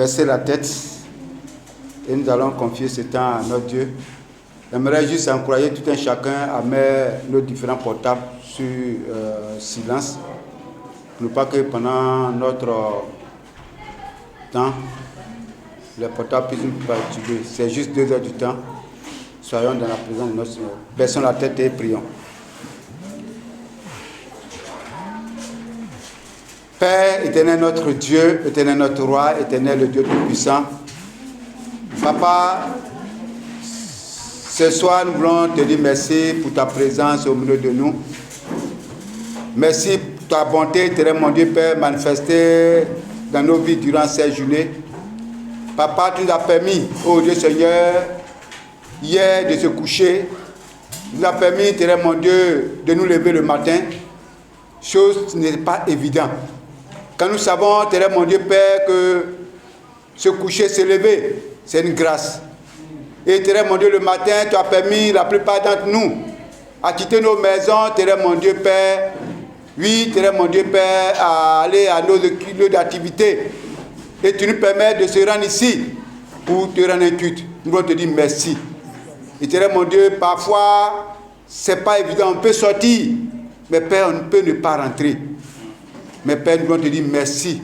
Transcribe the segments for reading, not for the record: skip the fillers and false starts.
baisser la tête et nous allons confier ce temps à notre Dieu. J'aimerais juste encourager tout un chacun à mettre nos différents portables sur silence, pour ne pas que pendant notre temps, les portables puissent nous perturber. C'est juste 2 heures du temps. Soyons dans la présence de notre Seigneur. Baissons la tête et prions. Père éternel, notre Dieu, éternel, notre roi, éternel, le Dieu Tout-Puissant. Papa, ce soir, nous voulons te dire merci pour ta présence au milieu de nous. Merci pour ta bonté, éternel, mon Dieu, Père, manifestée dans nos vies durant ces journées. Papa, tu nous as permis, oh Dieu Seigneur, hier de se coucher. Tu nous as permis, éternel, mon Dieu, de nous lever le matin. Chose qui n'est pas évidente. Quand nous savons, éternel, mon Dieu, Père, que se coucher, se lever, c'est une grâce. Et éternel, mon Dieu, le matin, tu as permis la plupart d'entre nous à quitter nos maisons, éternel, mon Dieu, Père. Oui, éternel, mon Dieu, Père, à aller à nos lieux d'activité. Et tu nous permets de se rendre ici pour te rendre un culte. Nous voulons te dire merci. Éternel, mon Dieu, parfois, c'est pas évident. On peut sortir, mais Père, on ne peut ne pas rentrer. Mais Père, nous voulons te dire merci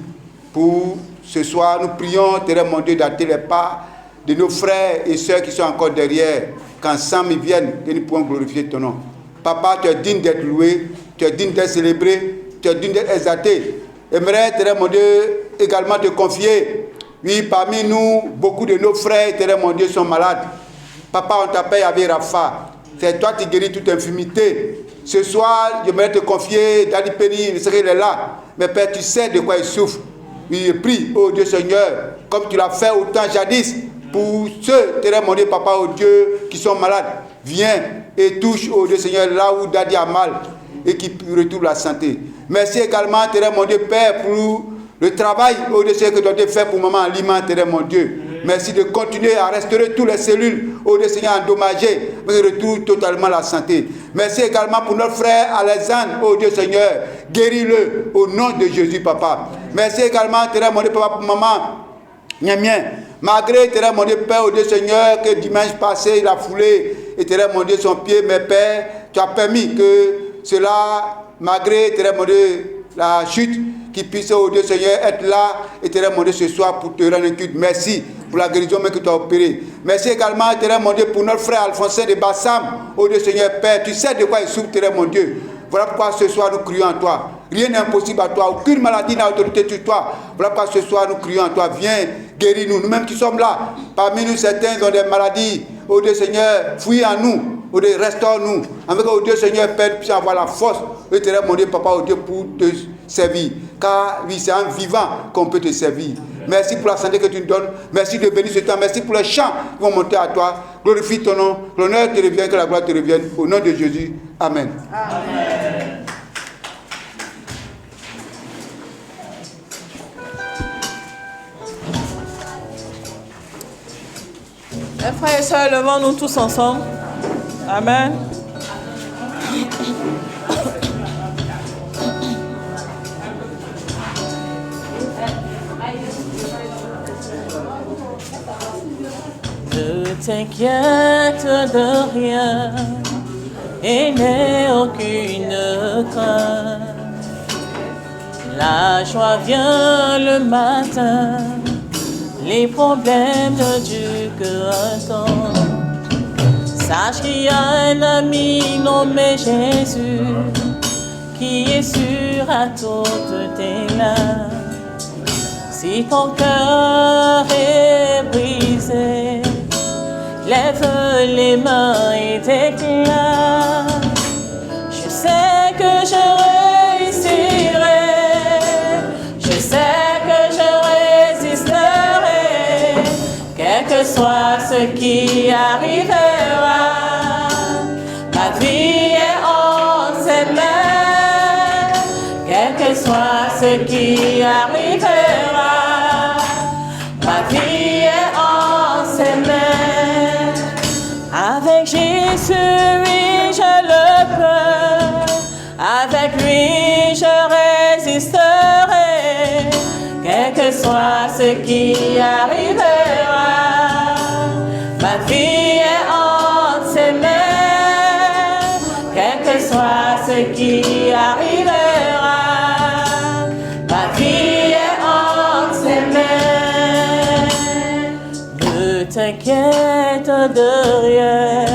pour ce soir. Nous prions, éternel, mon Dieu, d'atteler les pas de nos frères et sœurs qui sont encore derrière. Qu'ensemble ils viennent, que nous pouvons glorifier ton nom. Papa, tu es digne d'être loué, tu es digne d'être célébré, tu es digne d'être exalté. J'aimerais, éternel, mon Dieu, également te confier. Oui, parmi nous, beaucoup de nos frères, éternel, mon Dieu, sont malades. Papa, on t'appelle avec Rapha. C'est toi qui guéris toute infirmité. Ce soir, j'aimerais te confier Dali Péry, il serait là. Mais Père, tu sais de quoi il souffre. Oui, je prie, oh Dieu Seigneur, comme tu l'as fait autant jadis, pour ceux, éternel, mon Dieu, Papa, oh Dieu, qui sont malades. Viens et touche, oh Dieu Seigneur, là où Dadi a mal et qui retrouve la santé. Merci également, éternel, mon Dieu, Père, pour le travail, oh Dieu Seigneur, que tu as fait pour maman Aliment, éternel, mon Dieu. Merci de continuer à restaurer toutes les cellules, oh Dieu Seigneur, endommagées, mais retrouve totalement la santé. Merci également pour notre frère Alexandre, oh Dieu Seigneur, guéris-le au nom de Jésus, Papa. Merci également, éternel, mon Dieu, Papa, pour maman Niamien. Malgré, éternel, mon Dieu, Père, oh Dieu Seigneur, que dimanche passé, il a foulé, éternel, mon Dieu, son pied, mais Père, tu as permis que cela, malgré, éternel, mon Dieu, la chute, qui puisse, oh Dieu Seigneur, être là, éternel, mon Dieu, ce soir pour te rendre un culte. Merci pour la guérison même que tu as opérée. Merci également, éternel, mon Dieu, pour notre frère Alphonse de Bassam, oh Dieu Seigneur, Père, tu sais de quoi il souffre, éternel, mon Dieu. Voilà pourquoi ce soir nous crions en toi. Rien n'est impossible à toi. Aucune maladie n'a autorité sur toi. Voilà pourquoi ce soir nous crions en toi. Viens, guéris-nous. Nous-mêmes qui sommes là. Parmi nous, certains ont des maladies. Oh Dieu Seigneur, fouille en nous. Oh Dieu, restaure-nous. Avec oh Dieu Seigneur, Père, puisse avoir la force. Éternel, mon Dieu, Papa, oh Dieu, pour te servir. Car oui, c'est en vivant qu'on peut te servir. Merci pour la santé que tu nous donnes. Merci de bénir ce temps. Merci pour les chants qui vont monter à toi. Glorifie ton nom. L'honneur te revient, que la gloire te revienne. Au nom de Jésus. Amen. Amen. Mes frères et sœurs, levons-nous tous ensemble. Amen. Ne t'inquiète de rien et n'aie aucune crainte. La joie vient le matin, les problèmes ne durent qu'un temps. Sache qu'il y a un ami nommé Jésus qui est sûr à toutes tes larmes. Si ton cœur est brisé, lève les mains et déclare: je sais que je réussirai, je sais que je résisterai, quel que soit ce qui arrivera. Ma vie est en ses mains, quel que soit ce qui arrivera. Ma vie est en ses mains. Avec Jésus, oui, je le peux. Avec lui, je résisterai. Quel que soit ce qui arrivera. Ma vie est entre ses mains, quel que soit ce qui arrivera. Ma vie est entre ses mains. Ne t'inquiète de rien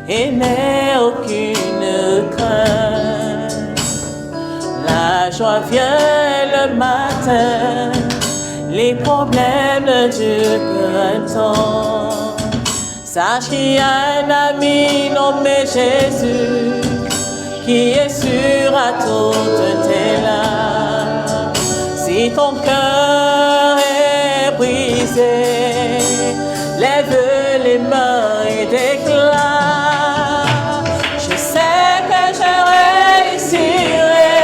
et n'aie aucune crainte. La joie vient le matin, les problèmes ne durent qu'un temps. Sache qu'il y a un ami nommé Jésus qui est sûr à toutes tes larmes. Si ton cœur est brisé, lève les mains et déclare: je sais que je réussirai,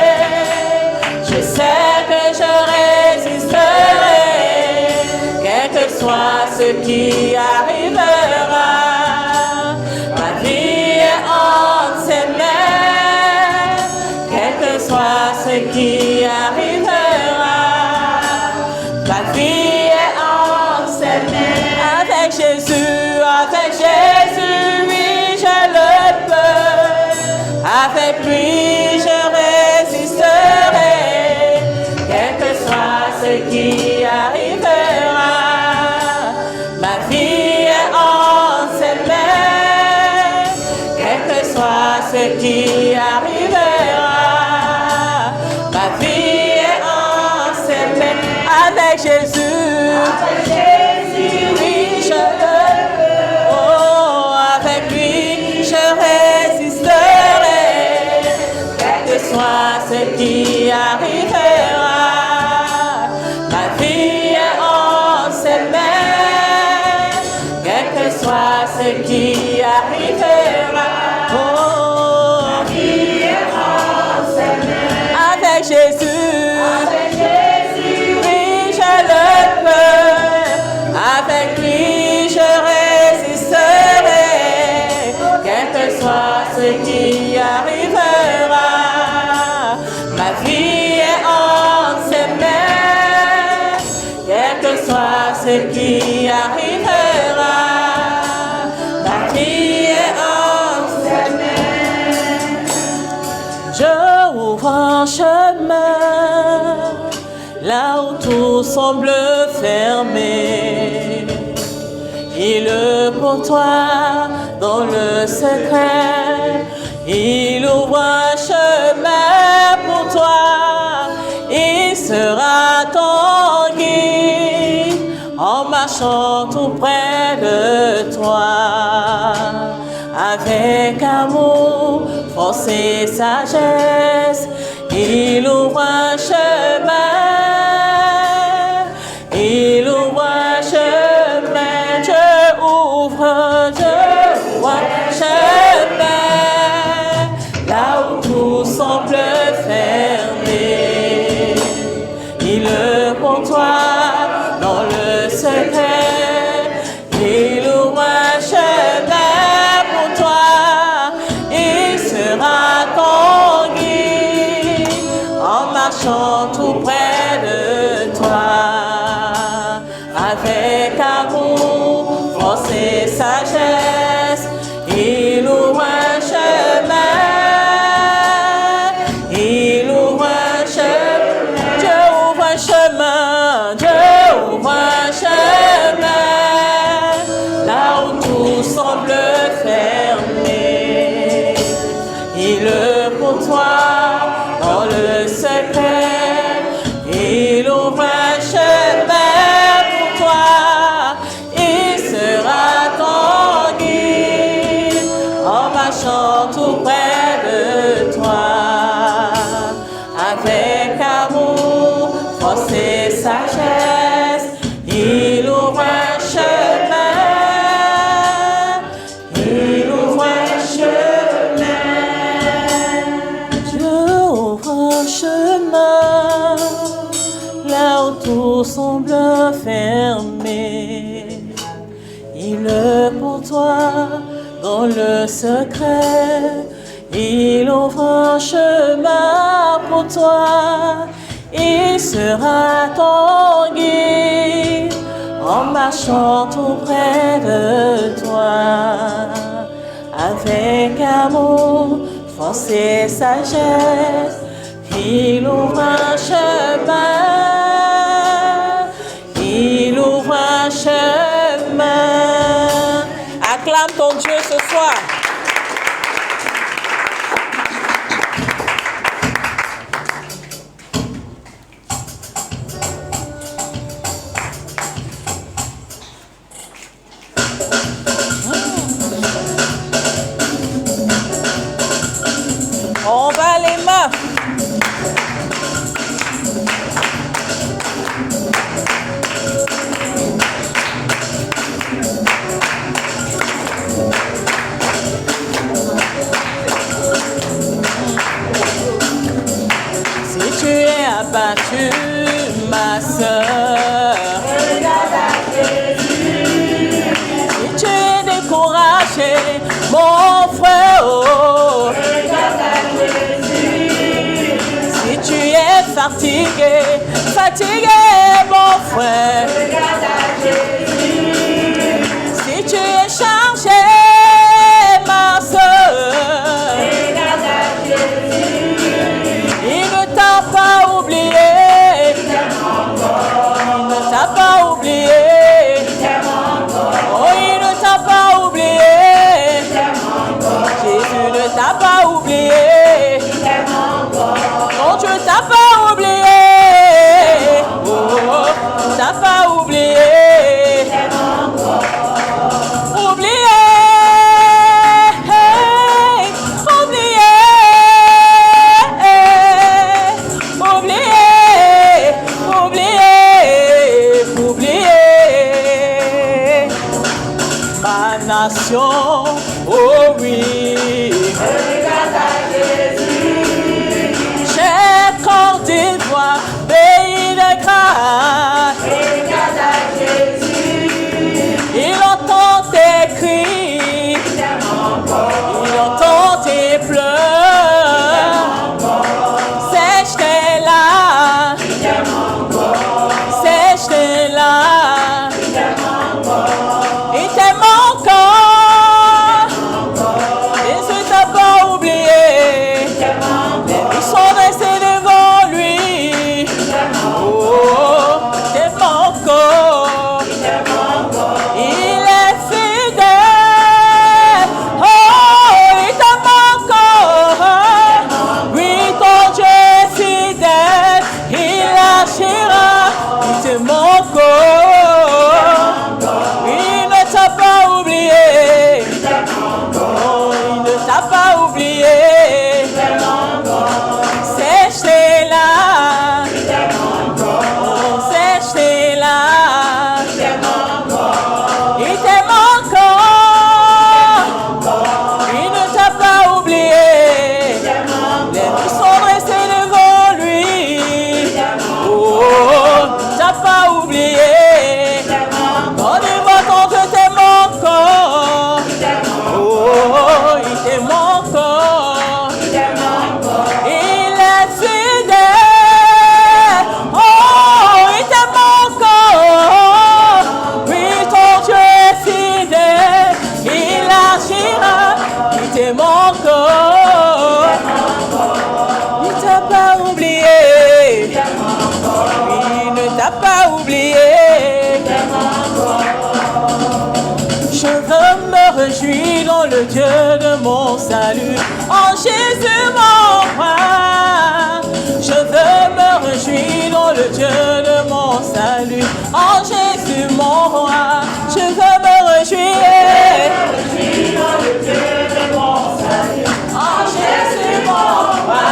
je sais que je résisterai, quel que soit ce qui arrivera. Ma vie est entre ses mains, quel que soit ce qui arrivera. Ma vie est entre ses mains. Avec Jésus, oui, je le peux. Avec lui, je résisterai, quel que soit ce qui arrivera. Ma vie est entre ses mains, quel que soit ce qui arrivera. Ma vie est entre ses mains. Avec Jésus, oui, je le peux. Oh, avec lui, je résisterai, quel que soit ce qui arrivera. Ma vie est entre ses mains, quel que soit ce qui arrivera. Oh, ma vie est entre ses mains. Avec Jésus, oui, je le peux. Avec lui, je résisterai, quel que soit ce qui arrivera. Ma vie est entre ses mains, quel que soit ce qui arrivera. Ma vie est entre ses mains. Je ouvre un chemin là où tout semble fermé. Il pour toi dans le secret. Il ouvre un chemin pour toi. Il sera ton guide en marchant tout près de toi. Avec amour, force et sagesse, il ouvre un chemin. Il ouvre un chemin, Dieu ouvre un chemin, là où tout semble fermé. Il pour toi dans le secret. Il ouvre un chemin pour toi. Il sera ton guide en marchant tout près de toi. Avec amour, force et sagesse, il ouvre un chemin. Il ouvre un chemin. Dieu ouvre un chemin. Dieu ouvre un chemin. Là où tout semble fermé. Il pour toi dans le secret. Il ouvre un chemin. Tout près de toi, avec amour, force et sagesse, il ouvre un chemin, il ouvre un chemin. Dieu ouvre un chemin, là où tout semble fermé. Il pour toi dans le secret, il ouvre un chemin pour toi. il sera ton guide en marchant auprès de toi. Avec amour, force et sagesse, il ouvre un chemin. Il ouvre un chemin. Acclame ton Dieu ce soir. On bat les mains. Si tu es abattu, ma sœur, regarde à Jésus. Si tu es découragé, mon frère, regarde à Jésus. Si tu es fatigué, mon frère, regarde à Jésus. Si tu es chargé, ma sœur, regarde à Jésus. Il ne t'a pas oublié, il ne t'a pas oublié, oh il ne t'a pas oublié, Jésus ne t'a pas oublié, non Dieu t'a pas oublié, oh t'a pas oublié, oublié, oublié, oublié, oublié, oublié, ma nation, oh oui, regarde à Jésus, cher Côte d'Ivoire, pays de grâce, regarde à Jésus, il entend tes cris, il entend tes pleurs, sèche tes larmes, sèche tes larmes, il t'aime encore, Jésus t'a pas oublié, les vies sont restées devant lui, oh, t'aime encore, il est fidèle, oh, il t'aime encore, oui, ton Dieu est fidèle, il agira, il t'aime encore, il ne t'a pas oublié, oh, il ne t'a pas oublié, sèche tes larmes, oh, sèche tes larmes, il t'aime encore, il ne t'a pas oublié, les vies sont restées devant lui, oh, t'as pas oublié, quand il va ton Dieu t'aime encore, oh, il t'aime encore, il est fidèle, oh, il t'aime encore, oui, ton Dieu est fidèle, il agira, il t'aime encore, il t'a pas oublié, il ne t'a pas oublié, je veux me réjouir dans le Dieu de mon salut, en Jésus mon roi. Je veux me réjouir dans le Dieu de mon salut, en Jésus mon roi. Je veux me réjouir dans le Dieu de mon salut, en Jésus mon roi.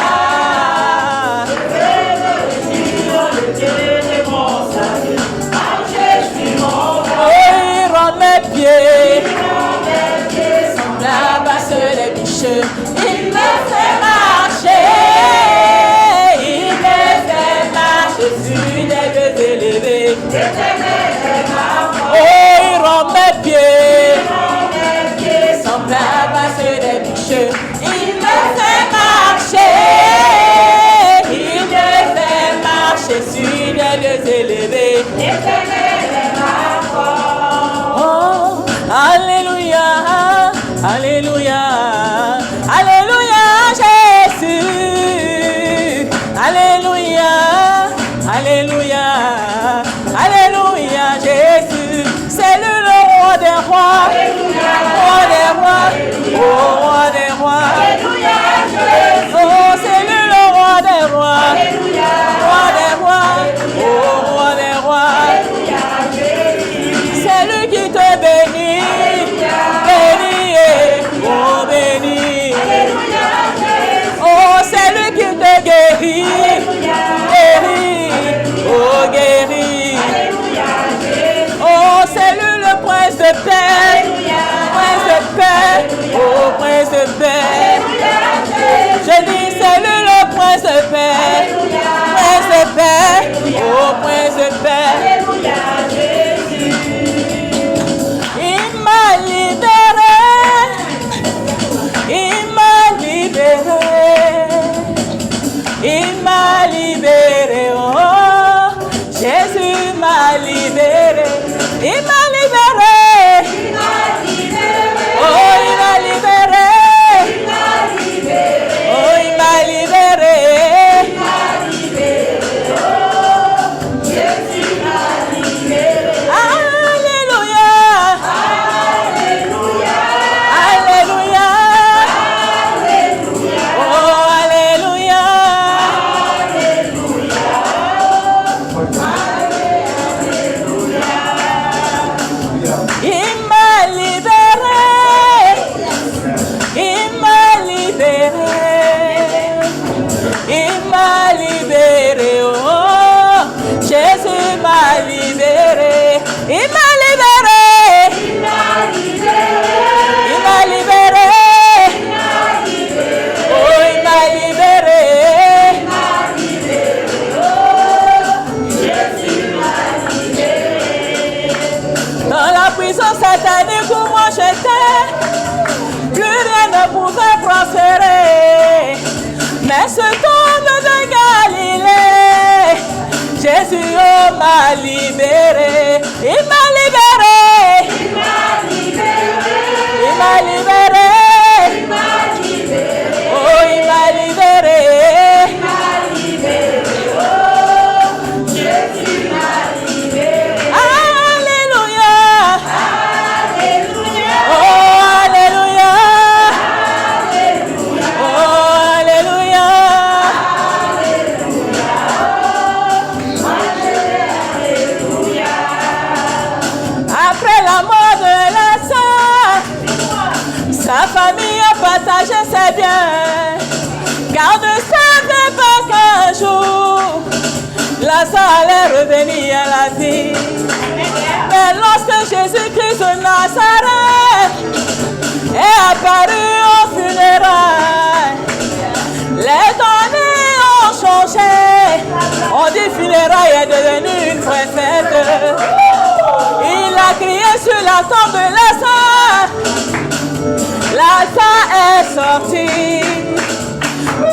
Je veux me réjouir dans le Dieu de mon salut, en Jésus mon roi. Oh, il rend mes pieds semblables à ceux des biches, il me fait marcher, il me fait marcher sur des lieux élevés. Oh, il rend mes pieds semblables à roi des rois. Oh, c'est lui le roi des rois. Roi des rois. Oh, roi des rois. C'est lui qui te bénit. Béni. Oh, béni. Oh, c'est lui qui te guérit. Guéri. Oh, guéri. Oh, c'est lui le prince de paix. Prince de paix. Oh, prince de paix. Je dis, c'est lui le prince de paix. Prince de paix. Oh, prince de paix. Il m'a libéré. Il m'a libéré. Il m'a libéré. Oh, Jésus m'a libéré. Il m'a libéré. Oh, il m'a libéré. Oh, il m'a libéré. Alléluia. Alléluia. Oh, alléluia. Il m'a libéré. Il m'a libéré. Il m'a libéré. Oh, Jésus m'a libéré. Il m'a libéré. Il m'a libéré. Oh, il m'a libéré. Dans la prison satanique où moi j'étais, plus rien ne pouvait prospérer. Mais ce tombe de Galilée, Jésus oh, m'a libéré. Il m'a libéré. Il m'a libéré. Oh, il m'a libéré. Alléluia. Oh, alléluia. Oh, alléluia. Après la mort de Lazare, sa famille a partagé ses biens, car ne savait pas qu'un jour Lazare allait revenir à la vie. Mais lorsque Jésus-Christ de Nazareth est apparu au funérailles, les données ont changé. On dit funérailles est devenu une vraie fête. Il a crié sur la tombe de Lazare. Lazare est sorti.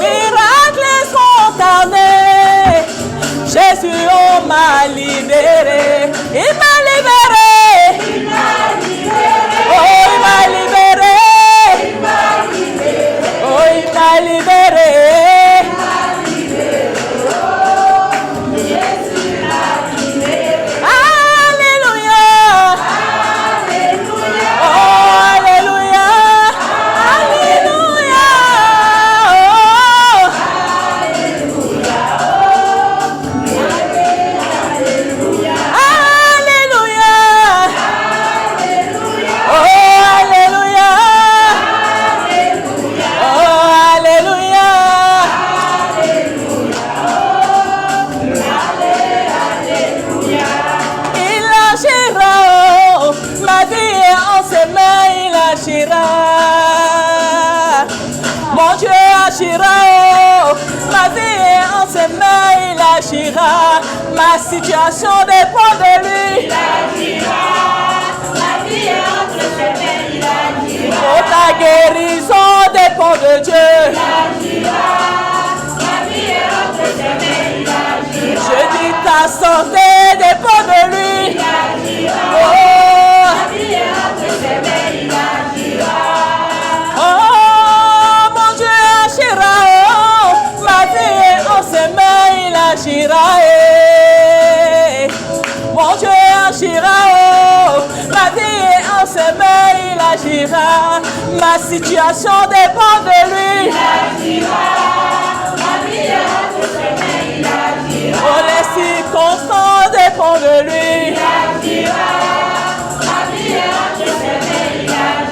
Miracle spontané. Jésus oh, m'a libéré. Il m'a libéré. Oh, il m'a libéré. Oh, il m'a libéré. Alléluia. Oh, alléluia. Alléluia. Mon Dieu agira, ma vie est en ses mains, il agira. Ma situation dépend de lui. Il agira, ma vie est entre ses mains, il agira. Oh, ta guérison dépend de Dieu. Il agira, ma vie est entre ses mains, il agira. Je dis ta santé dépend de lui. Il agira, oh, ma vie est entre ses mains, il agira. Oh, mon Dieu agira, oh, ma vie est en ses mains, il agira. Mon Dieu agira, oh, ma vie est en ses mains, il agira. Ma situation dépend de lui. Oh, les circonstances dépendent de lui.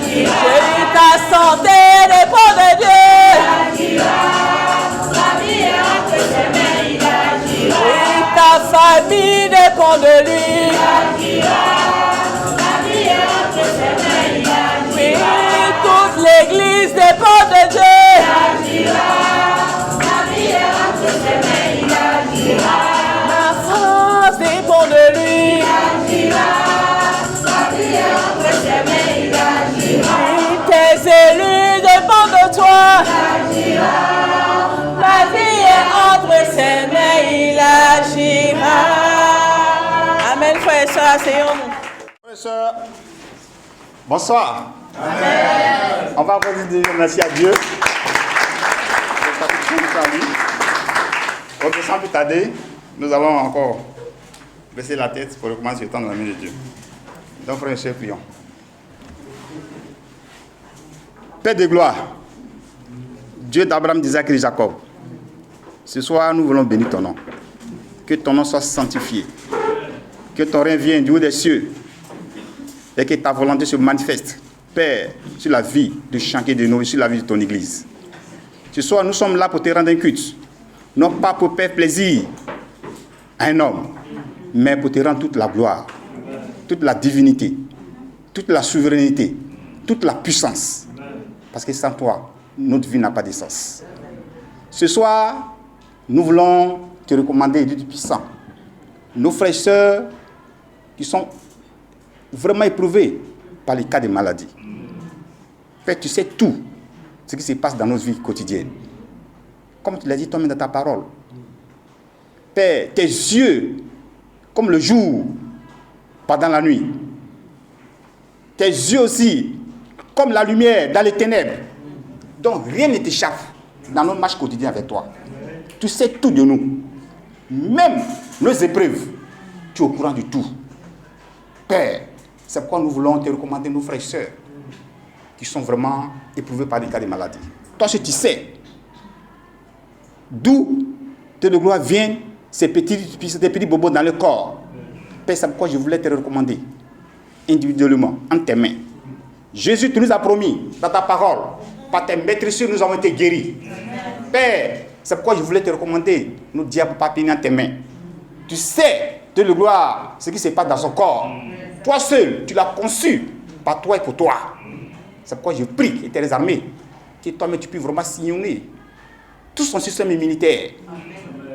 Je dis ta santé dépend de Dieu. Oui, ta famille dépend de lui. Oui, toute l'église dépend de Dieu. Ma France dépend de lui. Tes élus dépendent de toi. La vie est entre ses mains, il agira. Amen, frères et sœurs, asseyons-nous. Frères et sœurs, bonsoir. Amen. On va encore dire merci à Dieu. Donc, sans plus tarder, nous allons encore baisser la tête pour recommencer le temps dans la main de Dieu. Donc, frères et sœurs, prions. Père de gloire, Dieu d'Abraham, d'Isaac et de Jacob, ce soir nous voulons bénir ton nom. Que ton nom soit sanctifié. Que ton règne vienne du haut des cieux. Et que ta volonté se manifeste, Père, sur la vie de chacun de nous et sur la vie de ton Église. Ce soir, nous sommes là pour te rendre un culte. Non pas pour faire plaisir à un homme, mais pour te rendre toute la gloire, toute la divinité, toute la souveraineté, toute la puissance. Parce que sans toi, notre vie n'a pas de sens. Ce soir, nous voulons te recommander Dieu puissant. Nos frères et sœurs qui sont vraiment éprouvés par les cas de maladie. Père, tu sais tout ce qui se passe dans nos vies quotidiennes. Comme tu l'as dit toi-même dans ta parole. Père, tes yeux, comme le jour, pendant la nuit. Tes yeux aussi, comme la lumière dans les ténèbres. Donc rien ne t'échappe dans notre marche quotidienne avec toi. Tu sais tout de nous. Même nos épreuves, tu es au courant de tout. Père, c'est pourquoi nous voulons te recommander nos frères et sœurs qui sont vraiment éprouvés par des cas de maladie. Toi, tu sais d'où de gloire viennent ces petits bobos dans le corps. Père, c'est pourquoi je voulais te recommander individuellement, en tes mains. Jésus, tu nous as promis dans ta parole, par tes maîtresses, nous avons été guéris. Père, c'est pourquoi je voulais te recommander nos diables papiers en tes mains. Tu sais de la gloire ce qui se passe dans son corps. Toi seul, tu l'as conçu par toi et pour toi. C'est pourquoi je prie et tes armées que toi-même tu puisses vraiment sillonner tout son système immunitaire.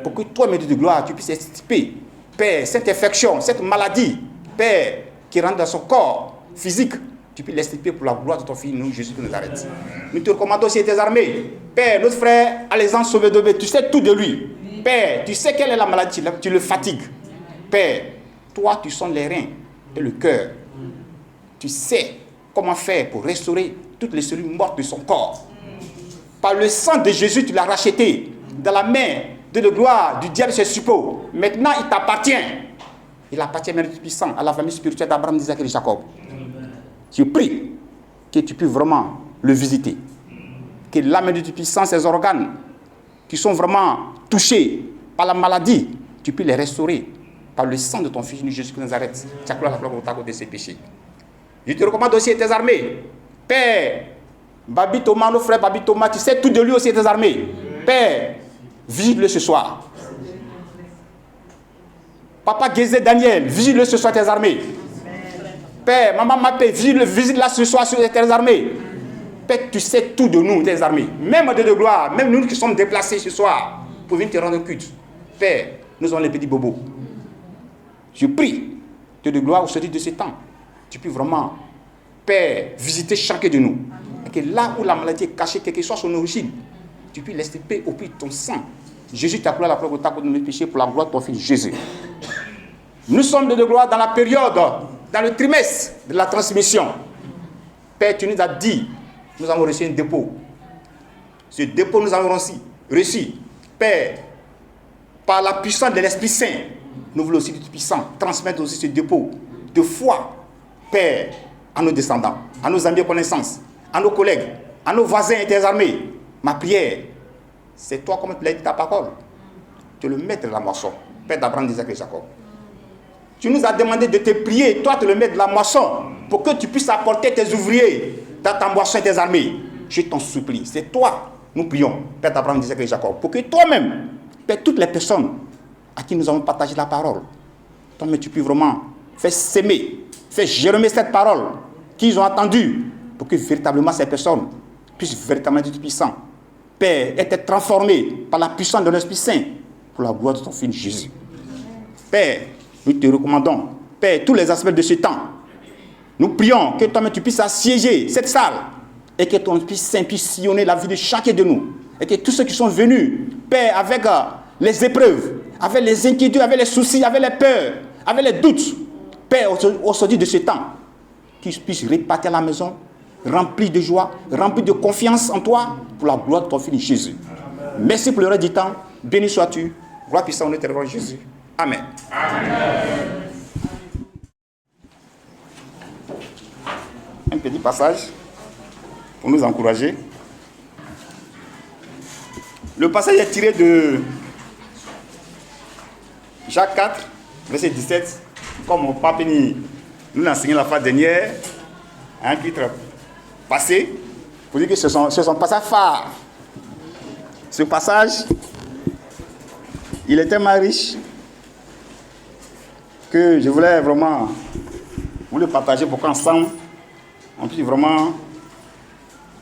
Pour que toi-même de gloire, tu puisses extirper, Père, cette infection, cette maladie, Père, qui rentre dans son corps physique, tu peux l'extirper pour la gloire de ton Fils, nous, Jésus, qui nous arrête. Nous te recommandons aussi tes armées. Père, notre frère Alexandre Sauvé-Dobé, tu sais tout de lui. Père, tu sais quelle est la maladie, tu le fatigues. Père, toi, tu sens les reins et le cœur. Tu sais comment faire pour restaurer toutes les cellules mortes de son corps. Par le sang de Jésus, tu l'as racheté dans la main de la gloire du diable, ses suppôts. Maintenant, il t'appartient. Il appartient même puissant à la famille spirituelle d'Abraham, d'Isaac et de Jacob. Je prie que tu puisses vraiment le visiter. Que l'âme de puissant, ses organes qui sont vraiment touchés par la maladie, tu puisses les restaurer par le sang de ton Fils Jésus qui nous arrête. Tu as cloué la plaque au taco de ses péchés. Je te recommande aussi tes armées. Père, Babi Thomas, nos frères Babi Thomas, tu sais tout de lui aussi tes armées. Père, visite-le ce soir. Papa Gézé Daniel, visite-le ce soir tes armées. Père, maman Mapé, visite-la ce soir sur tes armées. Père, tu sais tout de nous, tes armées. Même Dieu de gloire, même nous qui sommes déplacés ce soir pour venir te rendre un culte. Père, nous sommes les petits bobos. Je prie, Dieu de gloire, au sortir de ce temps, tu peux vraiment, Père, visiter chacun de nous. Et que là où la maladie est cachée, quelle que soit son origine, tu peux l'extirper au prix de ton sang. Jésus t'a cloué la preuve au taco de nos péchés pour la gloire de ton Fils Jésus. Nous sommes de gloire dans la période, dans le trimestre de la transmission. Père, tu nous as dit, nous avons reçu un dépôt. Ce dépôt, nous avons reçu. Père, par la puissance de l'Esprit Saint, nous voulons aussi, du puissant, transmettre aussi ce dépôt de foi, Père, à nos descendants, à nos amis de connaissance, à nos collègues, à nos voisins et tes armées. Ma prière, c'est toi comme tu l'as dit ta parole. Tu es le maître de la moisson, Père d'Abraham, d'Isaac et Jacob. Tu nous as demandé de te prier, toi tu es le maître de la moisson, pour que tu puisses apporter tes ouvriers dans ta moisson et tes armées. Je t'en supplie, c'est toi, nous prions, Père d'Abraham, d'Isaac et Jacob, pour que toi-même, Père, toutes les personnes à qui nous avons partagé la parole, toi-même tu peux vraiment faire s'aimer, faire germer cette parole qu'ils ont entendue, pour que véritablement ces personnes puissent véritablement être puissants. Père, être transformés par la puissance de l'Esprit Saint pour la gloire de ton Fils Jésus. Père, nous te recommandons, Père, tous les aspects de ce temps. Nous prions que toi-même tu puisses assiéger cette salle et que ton Esprit Saint puisse sillonner la vie de chacun de nous. Et que tous ceux qui sont venus, Père, avec les épreuves, avec les inquiétudes, avec les soucis, avec les peurs, avec les doutes, Père, au sortir de ce temps, qu'ils puissent repartir à la maison, remplis de joie, remplis de confiance en toi, pour la gloire de ton Fils Jésus. Merci pour le reste du temps. Béni sois-tu. Gloire puissante au notre Jésus. Amen. Un petit passage pour nous encourager. Le passage est tiré de Jacques 4, verset 17. Comme mon pape nous l'a enseigné la fois dernière, un titre passé, pour dire que ce sont passages phares. Ce passage, il est tellement riche que je voulais vraiment vous le partager pour qu'ensemble, on puisse vraiment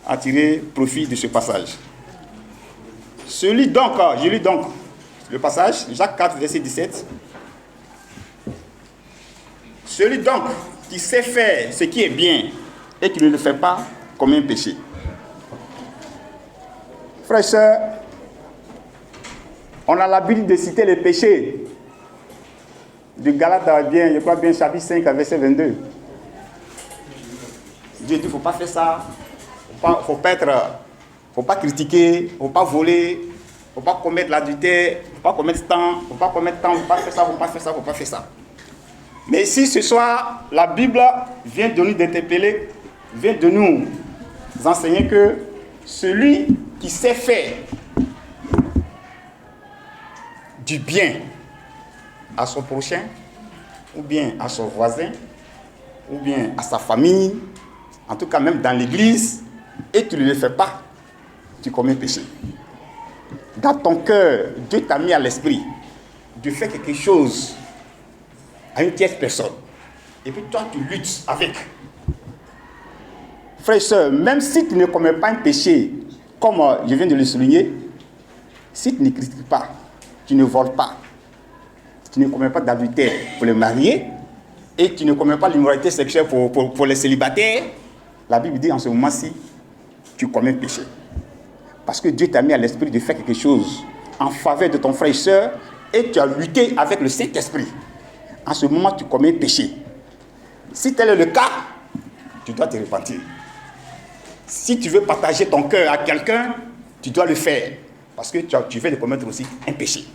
attirer profit de ce passage. Je lis donc le passage, Jacques 4, verset 17. Celui donc qui sait faire ce qui est bien et qui ne le fait pas comme un péché. Frères et sœurs, on a l'habitude de citer les péchés de Galates, je crois bien, chapitre 5, verset 22. Dieu dit, il ne faut pas faire ça, il ne faut pas critiquer, il ne faut pas voler, il ne faut pas commettre l'adultère, il ne faut pas commettre temps, il ne faut pas commettre temps, il ne faut pas faire ça, il ne faut pas faire ça, il ne faut pas faire ça. Mais ici, ce soir, la Bible vient de nous interpeller, vient de nous enseigner que celui qui sait faire du bien à son prochain, ou bien à son voisin, ou bien à sa famille, en tout cas même dans l'église, et tu ne le fais pas, tu commets péché. Dans ton cœur, Dieu t'a mis à l'esprit de faire quelque chose à une tierce personne. Et puis toi, tu luttes avec. Frère et soeur, même si tu ne commets pas un péché, comme je viens de le souligner, si tu ne critiques pas, tu ne voles pas, tu ne commets pas d'adultère pour les mariés, et tu ne commets pas l'immoralité sexuelle pour les célibataires, la Bible dit en ce moment-ci, tu commets un péché. Parce que Dieu t'a mis à l'esprit de faire quelque chose en faveur de ton frère et soeur, et tu as lutté avec le Saint-Esprit. En ce moment, tu commets un péché. Si tel est le cas, tu dois te repentir. Si tu veux partager ton cœur à quelqu'un, tu dois le faire. Parce que tu viens de commettre aussi un péché.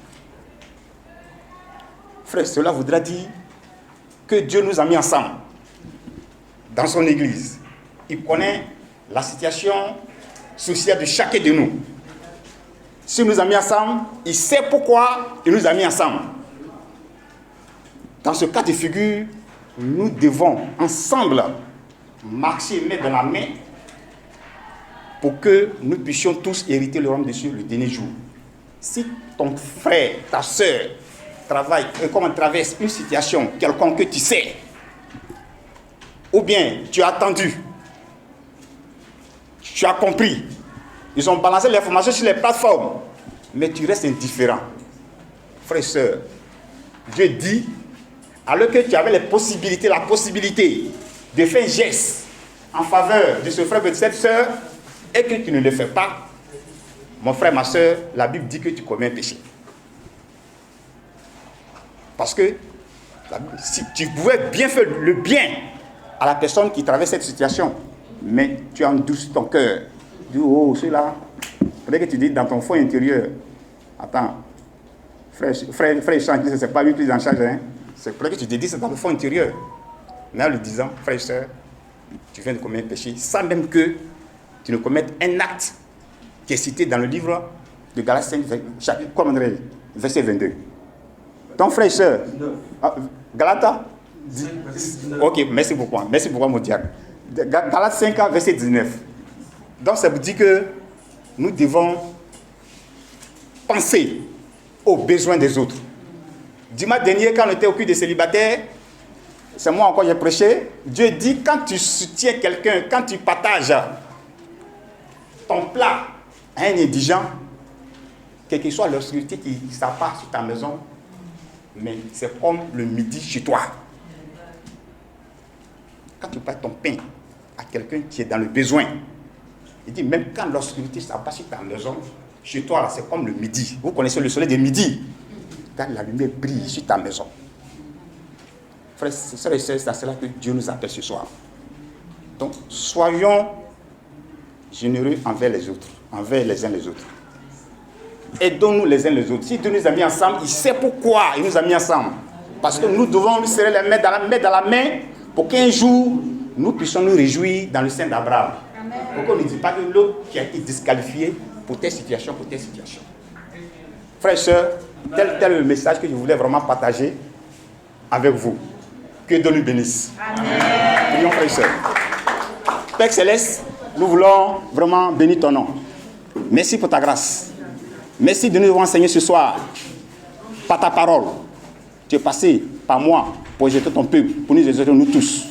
Frère, cela voudra dire que Dieu nous a mis ensemble dans son église. Il connaît la situation sociale de chacun de nous. S'il nous a mis ensemble, il sait pourquoi il nous a mis ensemble. Dans ce cas de figure, nous devons ensemble marcher main dans la main pour que nous puissions tous hériter le royaume de Dieu le dernier jour. Si ton frère, ta soeur traverse une situation quelconque que tu sais, ou bien tu as attendu, tu as compris, ils ont balancé l'information sur les plateformes, mais tu restes indifférent. Frère et soeur, Dieu dit, alors que tu avais la possibilité de faire un geste en faveur de ce frère et de cette soeur, et que tu ne le fais pas, mon frère, ma soeur, la Bible dit que tu commets un péché. Parce que si tu pouvais bien faire le bien à la personne qui traverse cette situation, mais tu endouces ton cœur. Tu dis, oh, celui-là, peut-être que tu dis dans ton fond intérieur, attends, frère change, c'est pas lui qui est en charge, hein. C'est peut-être que tu te dis, c'est dans le fond intérieur. Mais en le disant, frère et soeur, tu viens de commettre un péché, sans même que tu ne commettes un acte qui est cité dans le livre de Galates 5, verset 22. Ton frère et soeur, Galata, ok, merci beaucoup mon diable. Galates 5, verset 19. Donc ça vous dit que nous devons penser aux besoins des autres. Dimanche dernier, quand on était au culte des célibataires, c'est moi encore j'ai prêché, Dieu dit quand tu soutiens quelqu'un, quand tu partages ton plat à un indigent, quelle que soit l'obscurité qui s'appart sur ta maison, mais c'est comme le midi chez toi. Quand tu parles ton pain à quelqu'un qui est dans le besoin, il dit même quand l'obscurité s'abat sur ta maison, chez toi, là, c'est comme le midi. Vous connaissez le soleil de midi. Quand la lumière brille sur ta maison. Frères et sœurs, c'est à cela que Dieu nous appelle ce soir. Donc, soyons généreux envers les autres, envers les uns les autres. Aidons-nous les uns les autres. Si Dieu nous a mis ensemble, il sait pourquoi il nous a mis ensemble. Parce que nous devons nous serrer les mains dans la main pour qu'un jour, nous puissions nous réjouir dans le sein d'Abraham. Pour qu'on ne dise pas que l'autre qui a été disqualifié pour telle situation, Frères et sœurs, tel est le message que je voulais vraiment partager avec vous. Que Dieu nous bénisse. Amen. Prions, frères et sœurs. Père Céleste, nous voulons vraiment bénir ton nom. Merci pour ta grâce. Merci de nous avoir enseigné ce soir par ta parole. Tu es passé par moi pour exhorter ton peuple, pour nous exhorter nous tous.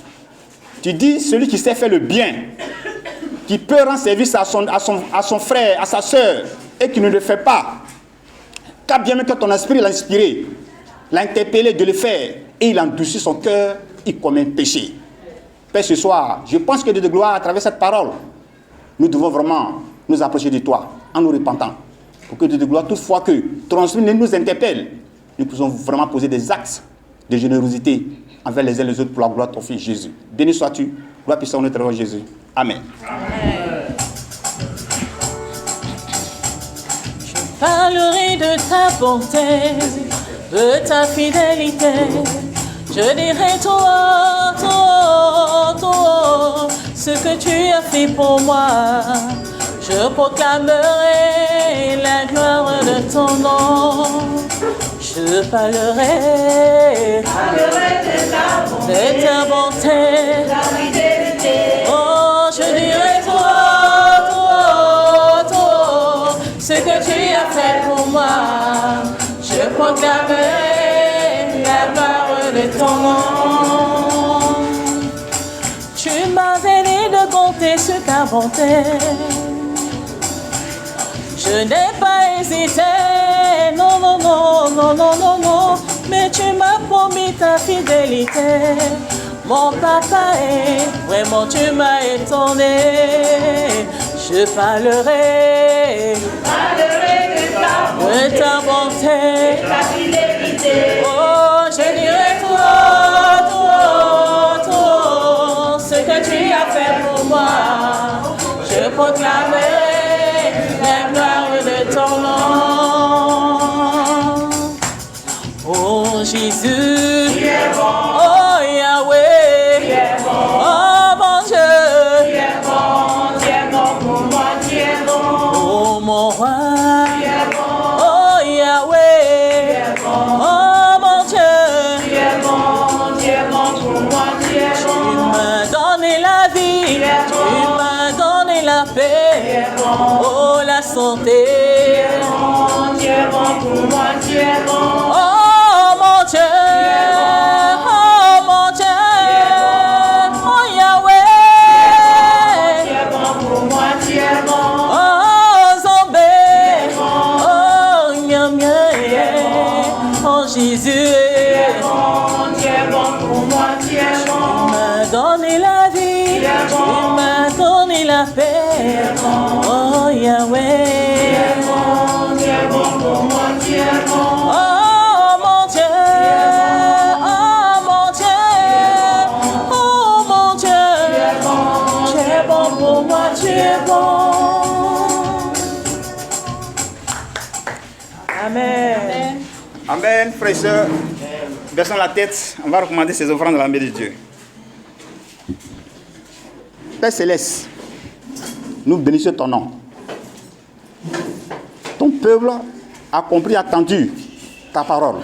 Tu dis, celui qui sait faire le bien, qui peut rendre service à son frère, à sa soeur, et qui ne le fait pas, car bien même que ton esprit l'a inspiré, l'a interpellé de le faire, et il endurcit son cœur, il commet un péché. Père, ce soir, je pense que Dieu de gloire, à travers cette parole, nous devons vraiment nous approcher de toi, en nous repentant. Pour que Dieu de gloire, toutefois que ton esprit nous interpelle, nous pouvons vraiment poser des actes de générosité envers les uns et les autres pour la gloire de ton Fils Jésus. Béni sois-tu, gloire puissante au nom de notre Jésus. Amen. Amen. Je parlerai de ta bonté, de ta fidélité. Je dirai toi, ce que tu as fait pour moi. Je proclamerai la gloire de ton nom. Je parlerai de ta bonté, ta fidélité. Oh, je dirai toi, ce que tu as fait pour moi. Je proclamerai la gloire de ton nom. Tu m'avais dit de compter sur ta bonté. Je n'ai pas hésité, non, mais tu m'as promis ta fidélité. Mon papa est, vraiment tu m'as étonné. Je parlerai de ta bonté, ta fidélité. Oh, je dirai toi, ce que tu as fait pour moi. Je proclamerai la gloire de ton nom. Oh Jésus, oh Yahweh, oh mon Dieu, pour moi, oh mon roi, oh Yahweh, oh mon Dieu, pour moi, tu m'as donné la vie, tu m'as donné la paix, oh la santé, Dieu bon pour moi, Dieu bon. Oh mon Dieu, oh mon Dieu, oh Yahweh, Dieu bon pour moi, Dieu bon. Oh Zambé, oh Miam oh Jésus, Dieu bon pour moi, Dieu bon. Tu m'as donné la vie, tu m'as donné la paix, oh Yahweh. Amen. Amen, frères et sœurs. Baissons la tête, on va recommander ces offrandes dans la main de Dieu. Père Céleste, nous bénissons ton nom. Ton peuple a compris, attendu ta parole.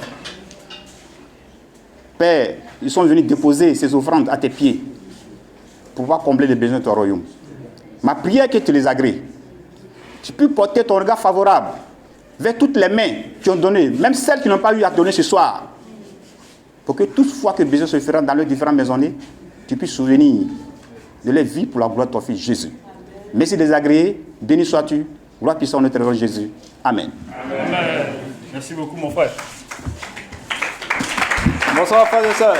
Père, ils sont venus déposer ces offrandes à tes pieds pour pouvoir combler les besoins de ton royaume. Ma prière est que tu les agrées. Tu peux porter ton regard favorable vers toutes les mains qui ont donné, même celles qui n'ont pas eu à donner ce soir, pour que toutefois que besoin se fera dans leurs différentes maisonnées, tu puisses souvenir de leur vie pour la gloire de ton Fils Jésus. Merci de les agréer. Béni sois-tu. Gloire puissante notre Seigneur Jésus. Amen. Amen. Merci beaucoup, mon frère. Bonsoir, frères et sœurs.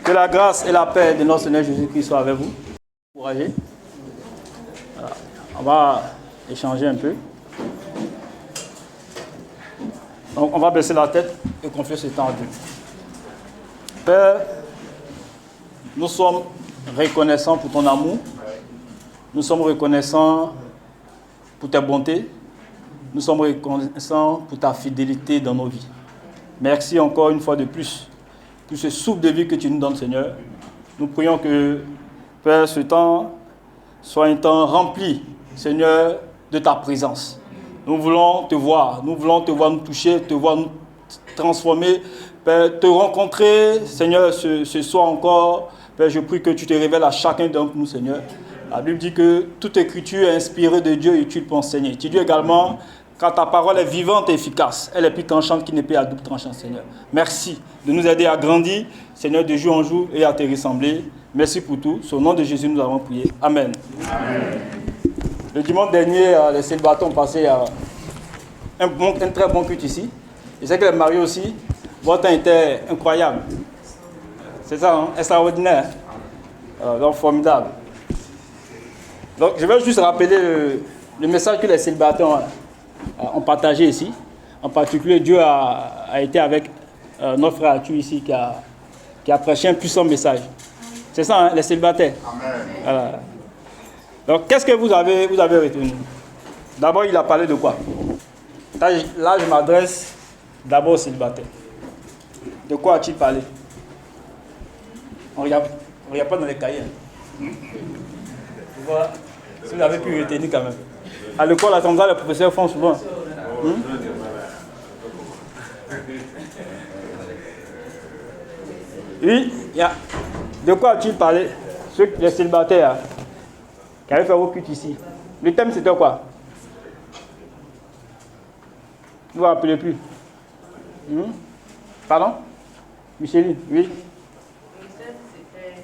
Que la grâce et la paix de notre Seigneur Jésus-Christ soient avec vous. Encouragez. Voilà. On va échanger un peu. Donc, on va baisser la tête et confier ce temps à Dieu. Père, nous sommes reconnaissants pour ton amour. Nous sommes reconnaissants pour ta bonté. Nous sommes reconnaissants pour ta fidélité dans nos vies. Merci encore une fois de plus pour ce souffle de vie que tu nous donnes, Seigneur. Nous prions que, Père, ce temps soit un temps rempli, Seigneur, de ta présence. Nous voulons te voir nous toucher, te voir nous transformer, Père, te rencontrer, Seigneur, ce soir encore. Père, je prie que tu te révèles à chacun d'entre nous, Seigneur. La Bible dit que toute écriture est inspirée de Dieu et utile pour enseigner. Tu dis également, quand ta parole est vivante et efficace, elle est plus tranchante qu'une épée à double tranchant, Seigneur. Merci de nous aider à grandir, Seigneur, de jour en jour et à te ressembler. Merci pour tout. Au nom de Jésus, nous avons prié. Amen. Amen. Le dimanche dernier, les célibataires ont passé un très bon culte ici. Je sais que les mariés aussi, votre temps était incroyable. C'est ça, hein? Extraordinaire. Donc, formidable. Donc, je vais juste rappeler le message que les célibataires ont partagé ici. En particulier, Dieu a été avec notre frère Arthur ici qui a prêché un puissant message. C'est ça, hein, les célibataires. Amen. Voilà. Donc, qu'est-ce que vous avez retenu? D'abord, il a parlé de quoi? Là, je m'adresse d'abord aux célibataires. De quoi a-t-il parlé? On regarde pas dans les cahiers. Voilà. Si vous avez pu retenir quand même. À l'école, à Tanzanie, les professeurs font souvent. Oui, de quoi a-t-il parlé? Les célibataires qui avaient fait vos cultes ici. Le thème, c'était quoi? Vous ne vous rappelez plus? Pardon? Micheline, oui. Le thème, c'était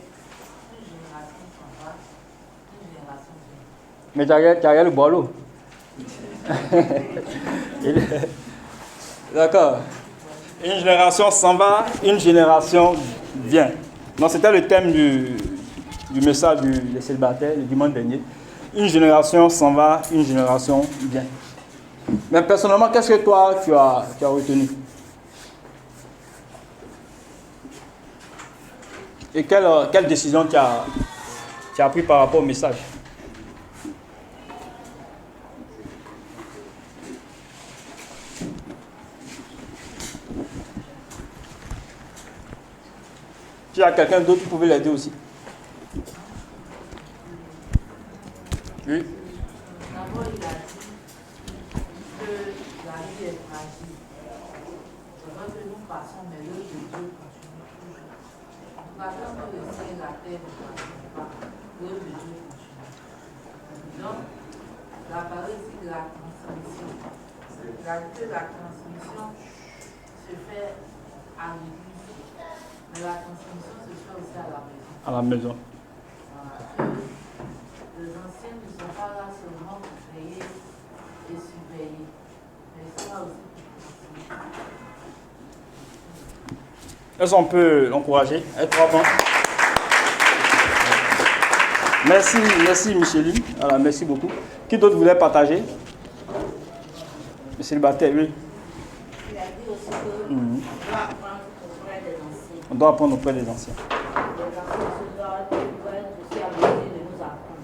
une génération s'en va, une génération vient. Mais tu as le boileau. D'accord. Une génération s'en va, une génération vient. Donc c'était le thème du message des célibataires le dimanche dernier. Une génération s'en va, une génération vient. Mais personnellement, qu'est-ce que toi tu as retenu? Et quelle décision tu as pris par rapport au message? S'il y a quelqu'un d'autre qui pouvait l'aider aussi. Oui. D'abord, il a dit que la vie est fragile. C'est vrai que nous passons, mais l'œuvre de Dieu continue toujours. Nous attendons que le ciel et la terre ne passent pas. L'œuvre de Dieu continue. Donc, la parole dit que la transmission. Que la transmission se fait à l'église. Mais la transmission se fait aussi à la maison. À la maison. Voilà. Les anciens ne sont pas là seulement pour veiller et surveiller, mais ils sont là aussi pour transmettre. Est-ce qu'on peut l'encourager? Être avant. Merci Micheline. Voilà, merci beaucoup. Qui d'autre voulait partager? Le célibataire, oui. Il a dit aussi que on doit apprendre auprès des anciens. Les anciens se doivent aussi à mesure de nous apprendre.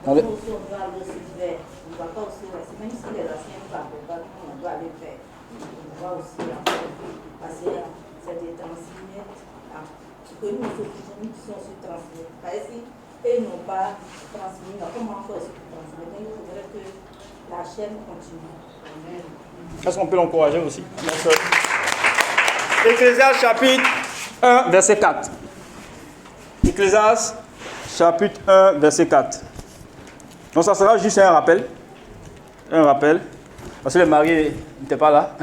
Allez. Nous aussi, on doit aller aussi faire. On ne doit pas aussi rester. Même si les anciens ne savent pas, on doit aller faire. On doit aussi apprendre. Parce que c'est des transmettre. Que nous aussi, nous qui sommes sur transmettre. Parce que et n'ont pas transmis, comment faire aussi pour transmettre. Il faudrait que la chaîne continue. Amen. Est-ce qu'on peut l'encourager aussi? Ecclésiaste chapitre 1, verset 4. Ecclésiaste chapitre 1, verset 4. Donc ça sera juste un rappel. Un rappel. Parce que les mariés n'étaient pas là.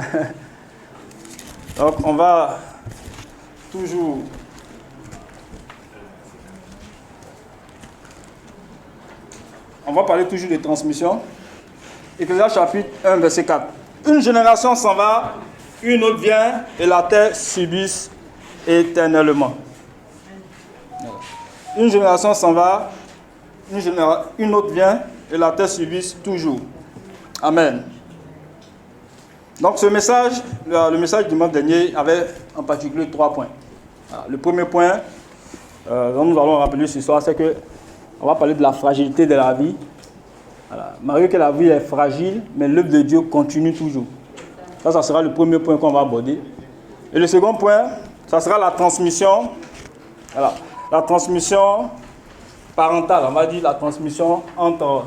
Donc on va toujours... On va parler toujours de transmission. Ecclésiaste chapitre 1, verset 4. Une génération s'en va, une autre vient, et la terre subsiste éternellement. Une génération s'en va, une autre vient, et la terre subsiste toujours. Amen. Donc ce message, le message du dimanche dernier avait en particulier 3 points. Le premier point dont nous allons rappeler ce soir, c'est que on va parler de la fragilité de la vie. Voilà. Malgré que la vie est fragile, mais l'œuvre de Dieu continue toujours. Ça sera le premier point qu'on va aborder. Et le second point, ça sera la transmission. Voilà. La transmission parentale, on va dire la transmission entre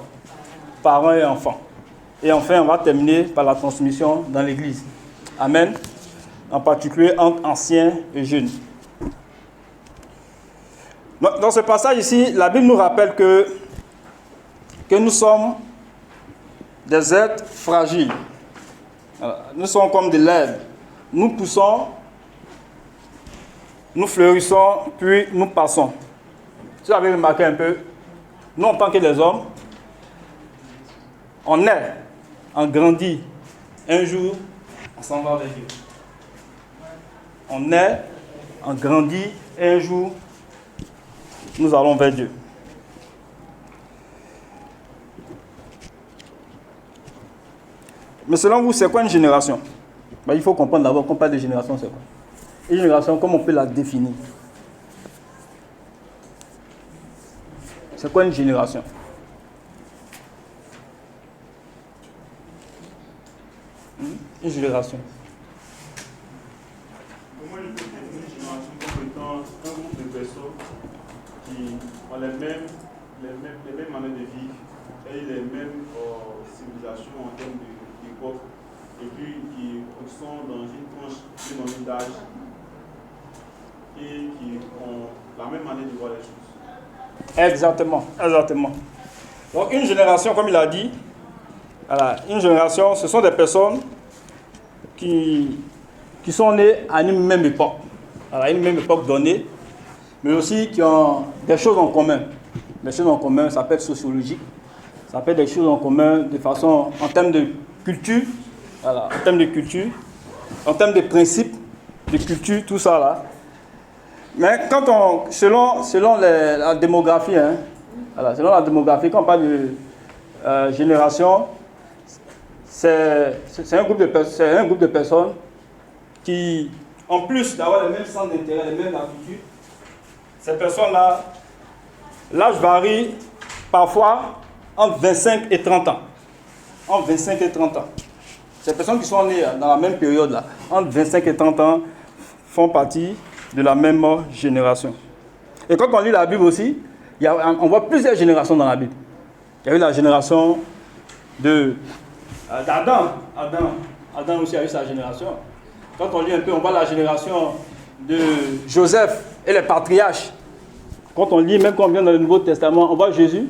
parents et enfants. Et enfin, on va terminer par la transmission dans l'Église. Amen. En particulier entre anciens et jeunes. Dans ce passage ici, la Bible nous rappelle que nous sommes des êtres fragiles. Nous sommes comme de l'herbe. Nous poussons, nous fleurissons, puis nous passons. Si vous avez remarqué un peu, nous en tant que les hommes, on naît, on grandit. Un jour, on s'en va vers Dieu. On naît, on grandit, et un jour, nous allons vers Dieu. Mais selon vous, c'est quoi une génération? Il faut comprendre d'abord qu'on parle de génération, c'est quoi? Une génération, comment on peut la définir? C'est quoi une génération? Une génération. Pour moi, je peux définir une génération comme étant un groupe de personnes qui ont les mêmes manières de vivre et les mêmes civilisations en termes d'époque, et puis qui sont dans une tranche d'âge et qui ont la même manière de voir les choses. Exactement, exactement. Donc une génération, comme il a dit, voilà, une génération, ce sont des personnes qui sont nées à une même époque, à une même époque donnée, mais aussi qui ont des choses en commun. Des choses en commun, ça peut être sociologique, ça peut être des choses en commun de façon, en termes de culture, voilà, en termes de culture, en termes de principes, de culture, tout ça là. Mais quand selon la démographie, voilà, selon la démographie, quand on parle de génération, c'est un groupe de personnes qui, en plus d'avoir les mêmes centres d'intérêt, les mêmes habitudes, ces personnes-là, l'âge varie parfois entre 25 et 30 ans. Entre 25 et 30 ans. Ces personnes qui sont nées dans la même période, là, entre 25 et 30 ans, font partie de la même génération. Et quand on lit la Bible aussi, on voit plusieurs générations dans la Bible. Il y a eu la génération d'Adam. Adam aussi a eu sa génération. Quand on lit un peu, on voit la génération de Joseph et les patriarches. Quand on lit, même quand on vient dans le Nouveau Testament, on voit Jésus.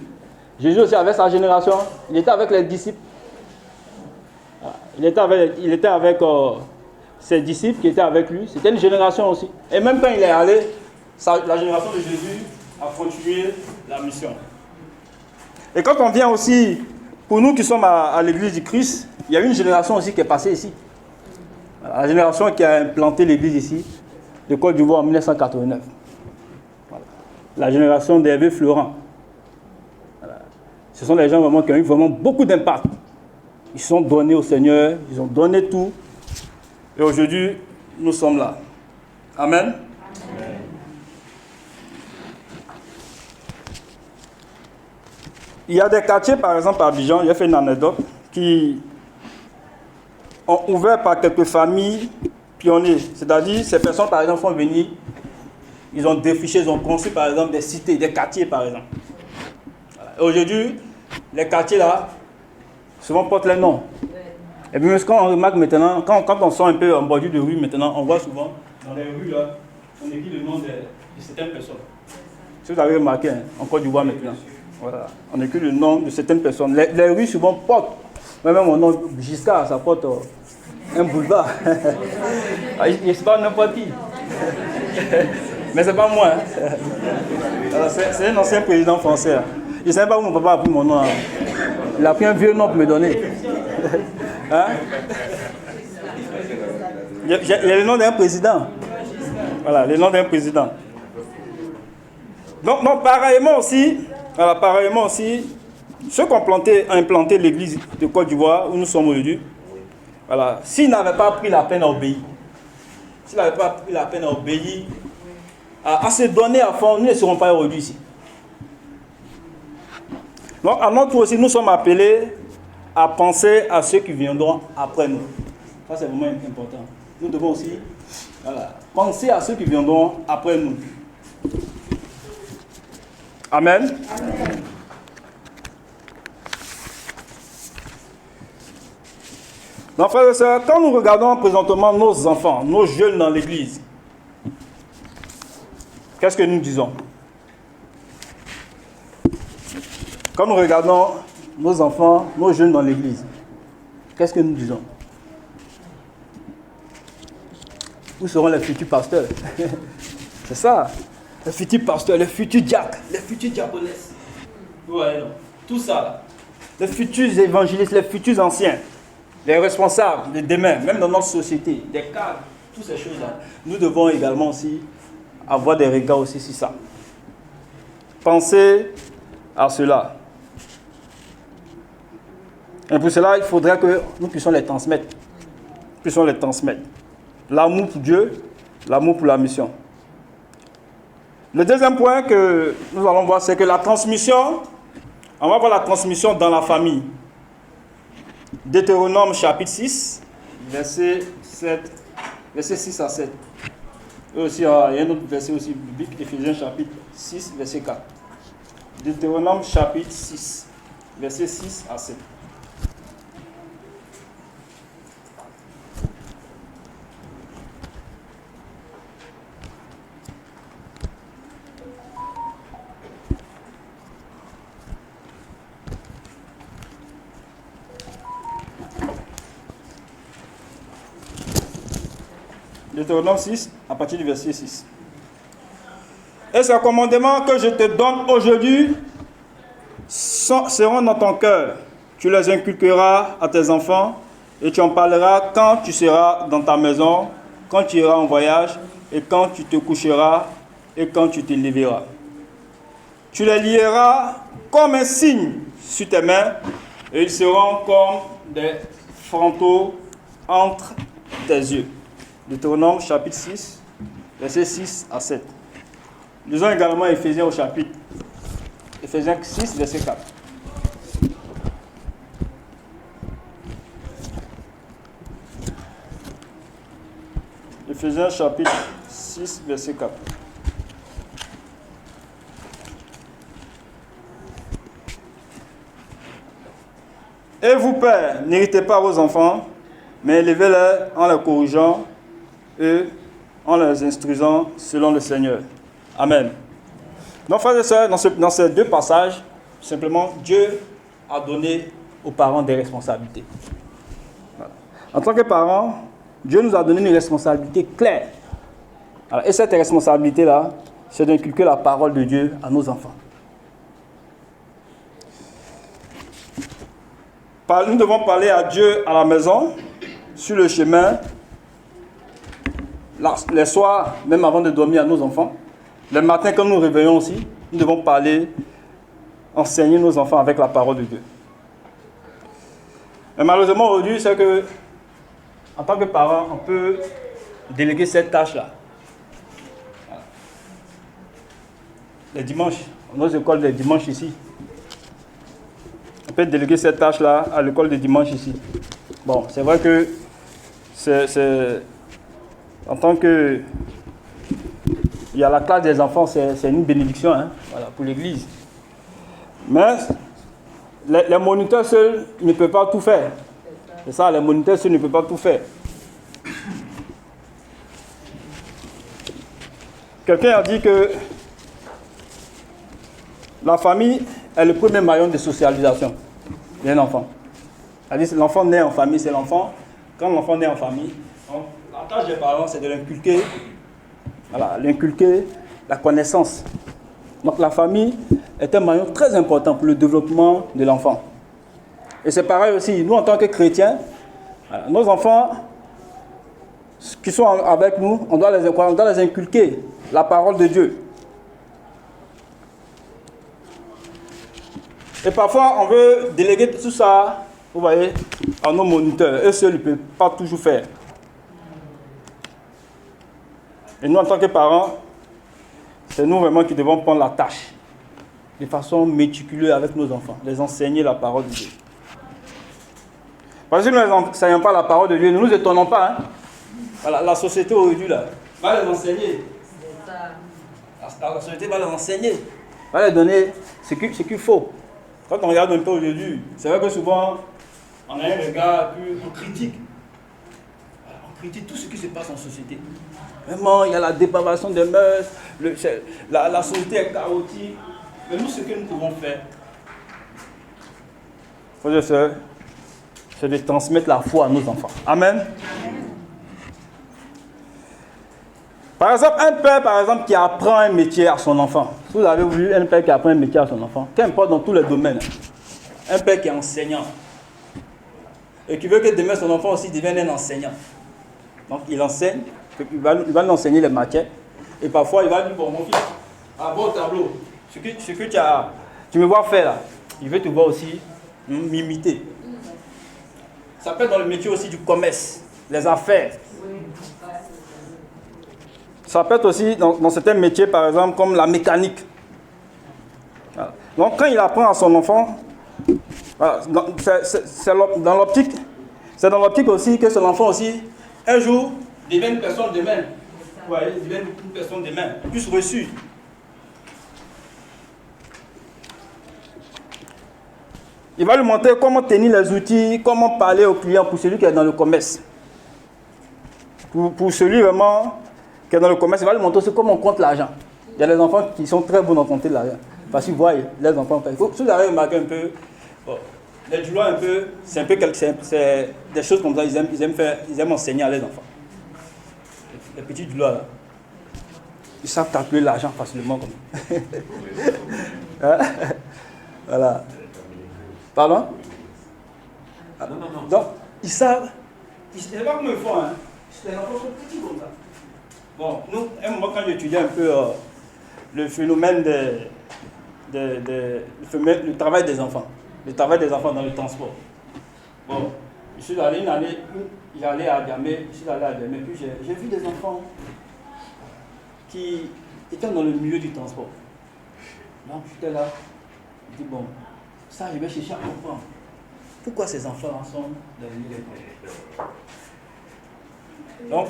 Jésus aussi avait sa génération. Il était avec les disciples. Il était avec ses disciples qui étaient avec lui. C'était une génération aussi. Et même quand il est allé, la génération de Jésus a continué la mission. Et quand on vient aussi, pour nous qui sommes à l'église du Christ, il y a une génération aussi qui est passée ici. La génération qui a implanté l'église ici, de Côte d'Ivoire en 1989. Voilà. La génération d'Hervé Florent. Voilà. Ce sont des gens vraiment qui ont eu vraiment beaucoup d'impact. Ils se sont donnés au Seigneur, ils ont donné tout. Et aujourd'hui, nous sommes là. Amen. Amen. Il y a des quartiers, par exemple à Abidjan, j'ai fait une anecdote, qui ont ouvert par quelques familles pionniers. C'est-à-dire, ces personnes, par exemple, sont venues, ils ont défriché, ils ont construit, par exemple, des cités, des quartiers, par exemple. Et aujourd'hui, les quartiers là, souvent portent les noms. Et puis, quand on remarque maintenant, quand on sort un peu en bordure de rue maintenant, on voit souvent dans les rues là, on écrit le nom de certaines personnes. Si vous avez remarqué, hein, en Côte d'Ivoire maintenant, voilà, on écrit le nom de certaines personnes. Les rues souvent portent, même mon nom, Giscard, ça porte un boulevard. C'est pas n'importe qui. Mais c'est pas moi. Hein. C'est un ancien président français. Hein. Je ne savais pas où mon papa a pris mon nom. Hein. Il a pris un vieux nom pour me donner. Hein? Il y a le nom d'un président. Voilà, le nom d'un président. Donc pareillement aussi, ceux qui ont implanté l'église de Côte d'Ivoire, où nous sommes aujourd'hui, voilà, s'ils n'avaient pas pris la peine à obéir, à se donner à fond, nous ne serons pas aujourd'hui ici. Donc, à notre tour aussi, nous sommes appelés à penser à ceux qui viendront après nous. Ça, c'est vraiment important. Nous devons aussi penser à ceux qui viendront après nous. Amen. Amen. Donc, frères et sœurs, quand nous regardons présentement nos enfants, nos jeunes dans l'église, qu'est-ce que nous disons? Quand nous regardons nos enfants, nos jeunes dans l'église, qu'est-ce que nous disons? Où seront les futurs pasteurs? C'est ça. Les futurs pasteurs, les futurs diacres, les futurs diaconesses. Ouais, tout ça. Là. Les futurs évangélistes, les futurs anciens, les responsables de demain, même dans notre société, des cadres, toutes ces choses-là. Nous devons également aussi avoir des regards aussi sur ça. Pensez à cela. Et pour cela, il faudrait que nous puissions les transmettre. L'amour pour Dieu, l'amour pour la mission. Le deuxième point que nous allons voir, c'est que la transmission, on va voir la transmission dans la famille. Deutéronome chapitre 6, verset 6 à 7. Et aussi, il y a un autre verset aussi biblique, Éphésiens chapitre 6, verset 4. Deutéronome chapitre 6, verset 6 à 7. Deutéronome 6, à partir du verset 6. Et ces commandements que je te donne aujourd'hui seront dans ton cœur. Tu les inculqueras à tes enfants et tu en parleras quand tu seras dans ta maison, quand tu iras en voyage et quand tu te coucheras et quand tu te lèveras. Tu les lieras comme un signe sur tes mains et ils seront comme des frontaux entre tes yeux. Deutéronome chapitre 6, versets 6 à 7. Lisons également Éphésiens au chapitre. Éphésiens 6, verset 4. Éphésiens chapitre 6, verset 4. Et vous, pères, n'héritez pas vos enfants, mais élevez-les en les corrigeant et en les instruisant selon le Seigneur. Amen. Donc, frères et sœurs, dans ces deux passages, simplement, Dieu a donné aux parents des responsabilités. Voilà. En tant que parents, Dieu nous a donné une responsabilité claire. Alors, et cette responsabilité-là, c'est d'inculquer la parole de Dieu à nos enfants. Nous devons parler à Dieu à la maison, sur le chemin, les soirs, même avant de dormir à nos enfants. Le matin, quand nous nous réveillons aussi, nous devons parler, enseigner nos enfants avec la parole de Dieu. Mais malheureusement, aujourd'hui, c'est que, en tant que parent, on peut déléguer cette tâche-là. Voilà. Les dimanches, nos écoles des dimanches ici, on peut déléguer cette tâche-là à l'école de dimanche ici. Bon, c'est vrai que en tant que il y a la classe des enfants, c'est une bénédiction, hein, voilà, pour l'église. Mais les moniteurs seuls ne peuvent pas tout faire. C'est ça, les moniteurs seuls ne peuvent pas tout faire. Quelqu'un a dit que la famille est le premier maillon de socialisation d'un enfant. C'est-à-dire que l'enfant naît en famille, c'est l'enfant. Quand l'enfant naît en famille, la tâche des parents, c'est de l'inculquer, l'inculquer la connaissance. Donc la famille est un maillon très important pour le développement de l'enfant. Et c'est pareil aussi, nous en tant que chrétiens, nos enfants qui sont avec nous, on doit les inculquer la parole de Dieu. Et parfois, on veut déléguer tout ça, vous voyez, à nos moniteurs. Eux seuls ne peuvent pas toujours faire. Et nous, en tant que parents, c'est nous vraiment qui devons prendre la tâche de façon méticuleuse avec nos enfants, les enseigner la parole de Dieu. Parce que si nous ne n'enseignons pas la parole de Dieu, nous ne nous étonnons pas. Hein? Voilà, la société aujourd'hui là, va les enseigner. La société va les enseigner, va les donner ce qu'il faut. Quand on regarde un peu aujourd'hui, c'est vrai que souvent, on a un regard, puis on critique. On critique tout ce qui se passe en société. Vraiment, il y a la dépravation des mœurs, la société est chaotique. Mais nous, ce que nous pouvons faire, frères et sœurs, c'est de transmettre la foi à nos enfants. Amen. Par exemple, un père qui apprend un métier à son enfant. Si vous avez vu un père qui apprend un métier à son enfant, qu'importe dans tous les domaines, un père qui est enseignant et qui veut que demain son enfant aussi devienne un enseignant. Donc il enseigne, il va lui enseigner les matières et parfois il va lui dire, bon mon fils, à bon tableau, ce que tu me vois faire là, il veut te voir aussi m'imiter. Ça peut être dans le métier aussi du commerce, les affaires. Ça peut être aussi dans certains métiers, par exemple, comme la mécanique. Voilà. Donc, quand il apprend à son enfant, voilà, c'est dans l'optique aussi que son enfant aussi, un jour, devienne une personne de main. Ouais, devienne une personne de main, plus reçue. Il va lui montrer comment tenir les outils, comment parler aux clients pour celui qui est dans le commerce. Pour celui vraiment qui est dans le commerce, il va lui montrer aussi comment on compte l'argent. Il y a des enfants qui sont très bons dans compter l'argent. Parce qu'ils voient les enfants. Si vous avez remarqué un peu, les Djoulois un peu, c'est des choses comme ça, ils aiment enseigner à les enfants. Les petits Djoulois là, ils savent calculer l'argent facilement comme ça. Voilà. Pardon? Non. Donc, ils savent. Ils ne savent pas comment ils font. Hein. Les enfants sont petits comme ça. Bon, nous, un moment, quand j'étudiais un peu le phénomène le travail des enfants. Le travail des enfants dans le transport. Bon, je suis allé une année, j'allais à Diamé, puis j'ai vu des enfants qui étaient dans le milieu du transport. Donc, j'étais là, je dis bon. Ça, je vais chercher à comprendre. Pourquoi ces enfants sont dans le milieu des transports. Donc,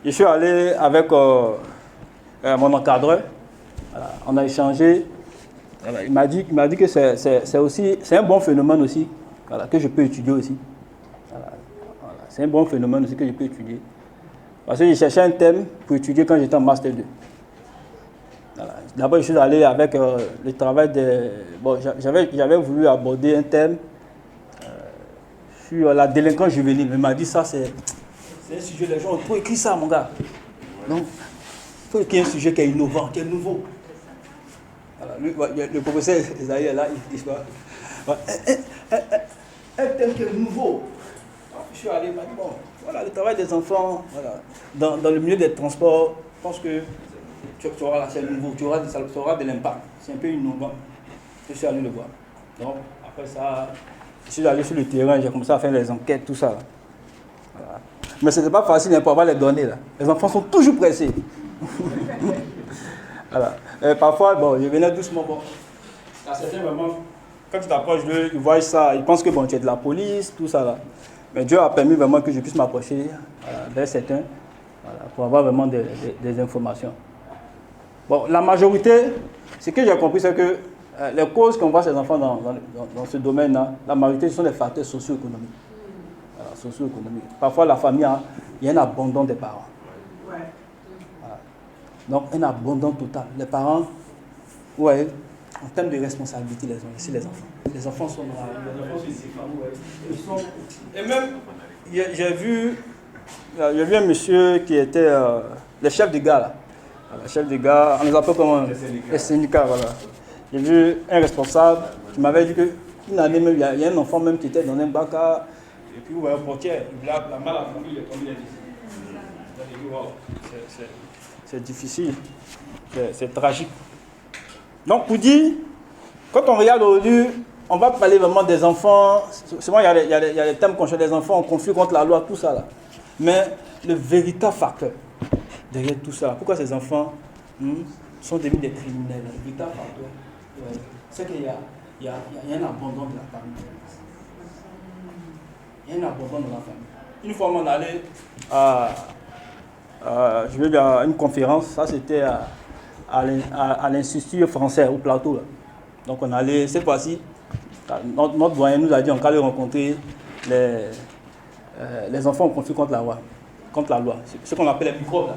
je suis allé avec mon encadreur. Voilà, on a échangé. Voilà, il m'a dit que c'est un bon phénomène aussi, voilà, que je peux étudier aussi. Voilà, c'est un bon phénomène aussi que je peux étudier. Parce que je cherchais un thème pour étudier quand j'étais en Master 2. Voilà. D'abord, je suis allé avec le travail de... Bon, j'avais voulu aborder un thème sur la délinquance juvénile. Mais il m'a dit ça, c'est un sujet, les gens ont trop écrit ça, mon gars. Donc, il faut qu'il y ait un sujet qui est innovant, qui est nouveau. Voilà. Le professeur Esaïe est là, il dit quoi? Un thème qui est nouveau. Donc, je suis allé, il m'a dit, bon, voilà, le travail des enfants, voilà, dans le milieu des transports, je pense que tu auras là, c'est nouveau, ça aura de l'impact. C'est un peu innovant. Je suis allé le voir. Donc, après ça, je suis allé sur le terrain, j'ai commencé à faire les enquêtes, tout ça. Là. Voilà. Mais ce n'était pas facile pour avoir les données. Là. Les enfants sont toujours pressés. Voilà. Parfois, bon, je venais doucement. Bon. À certains moments, quand tu t'approches d'eux, ils voient ça, ils pensent que bon, tu es de la police, tout ça. Là. Mais Dieu a permis vraiment que je puisse m'approcher vers certains pour avoir vraiment des informations. Bon, la majorité, ce que j'ai compris, c'est que les causes qu'on voit ces enfants dans ce domaine-là, la majorité, ce sont des facteurs socio-économiques. Voilà, socio-économiques. Parfois, la famille, il y a un abandon des parents. Voilà. Donc, un abandon total. Les parents, ouais, en termes de responsabilité, les ont laissé les enfants. Les enfants sont et même, j'ai vu un monsieur qui était le chef de gare, là. Le chef de gare, on les appelle comment? Les syndicats, voilà. J'ai vu un responsable qui m'avait dit qu'une année même, il y a un enfant même qui était dans un bac à, et puis un portière, la malle a tombé, il est tombé ici. C'est difficile, c'est tragique. Donc pour dire, quand on regarde aujourd'hui, on va parler vraiment des enfants, souvent il y a les thèmes contre les enfants en conflit contre la loi, tout ça là. Mais le véritable facteur derrière tout ça, pourquoi ces enfants sont devenus des criminels, le véritable facteur, c'est qu'il y a un abandon de la famille. Il y a un abandon de la famille. Une fois on allait je vais dire à une conférence, ça c'était à l'Institut français au plateau là. Donc on allait, cette fois-ci, notre doyen nous a dit qu'on allait rencontrer les enfants en conflit contre la loi, ce qu'on appelle les microbes là.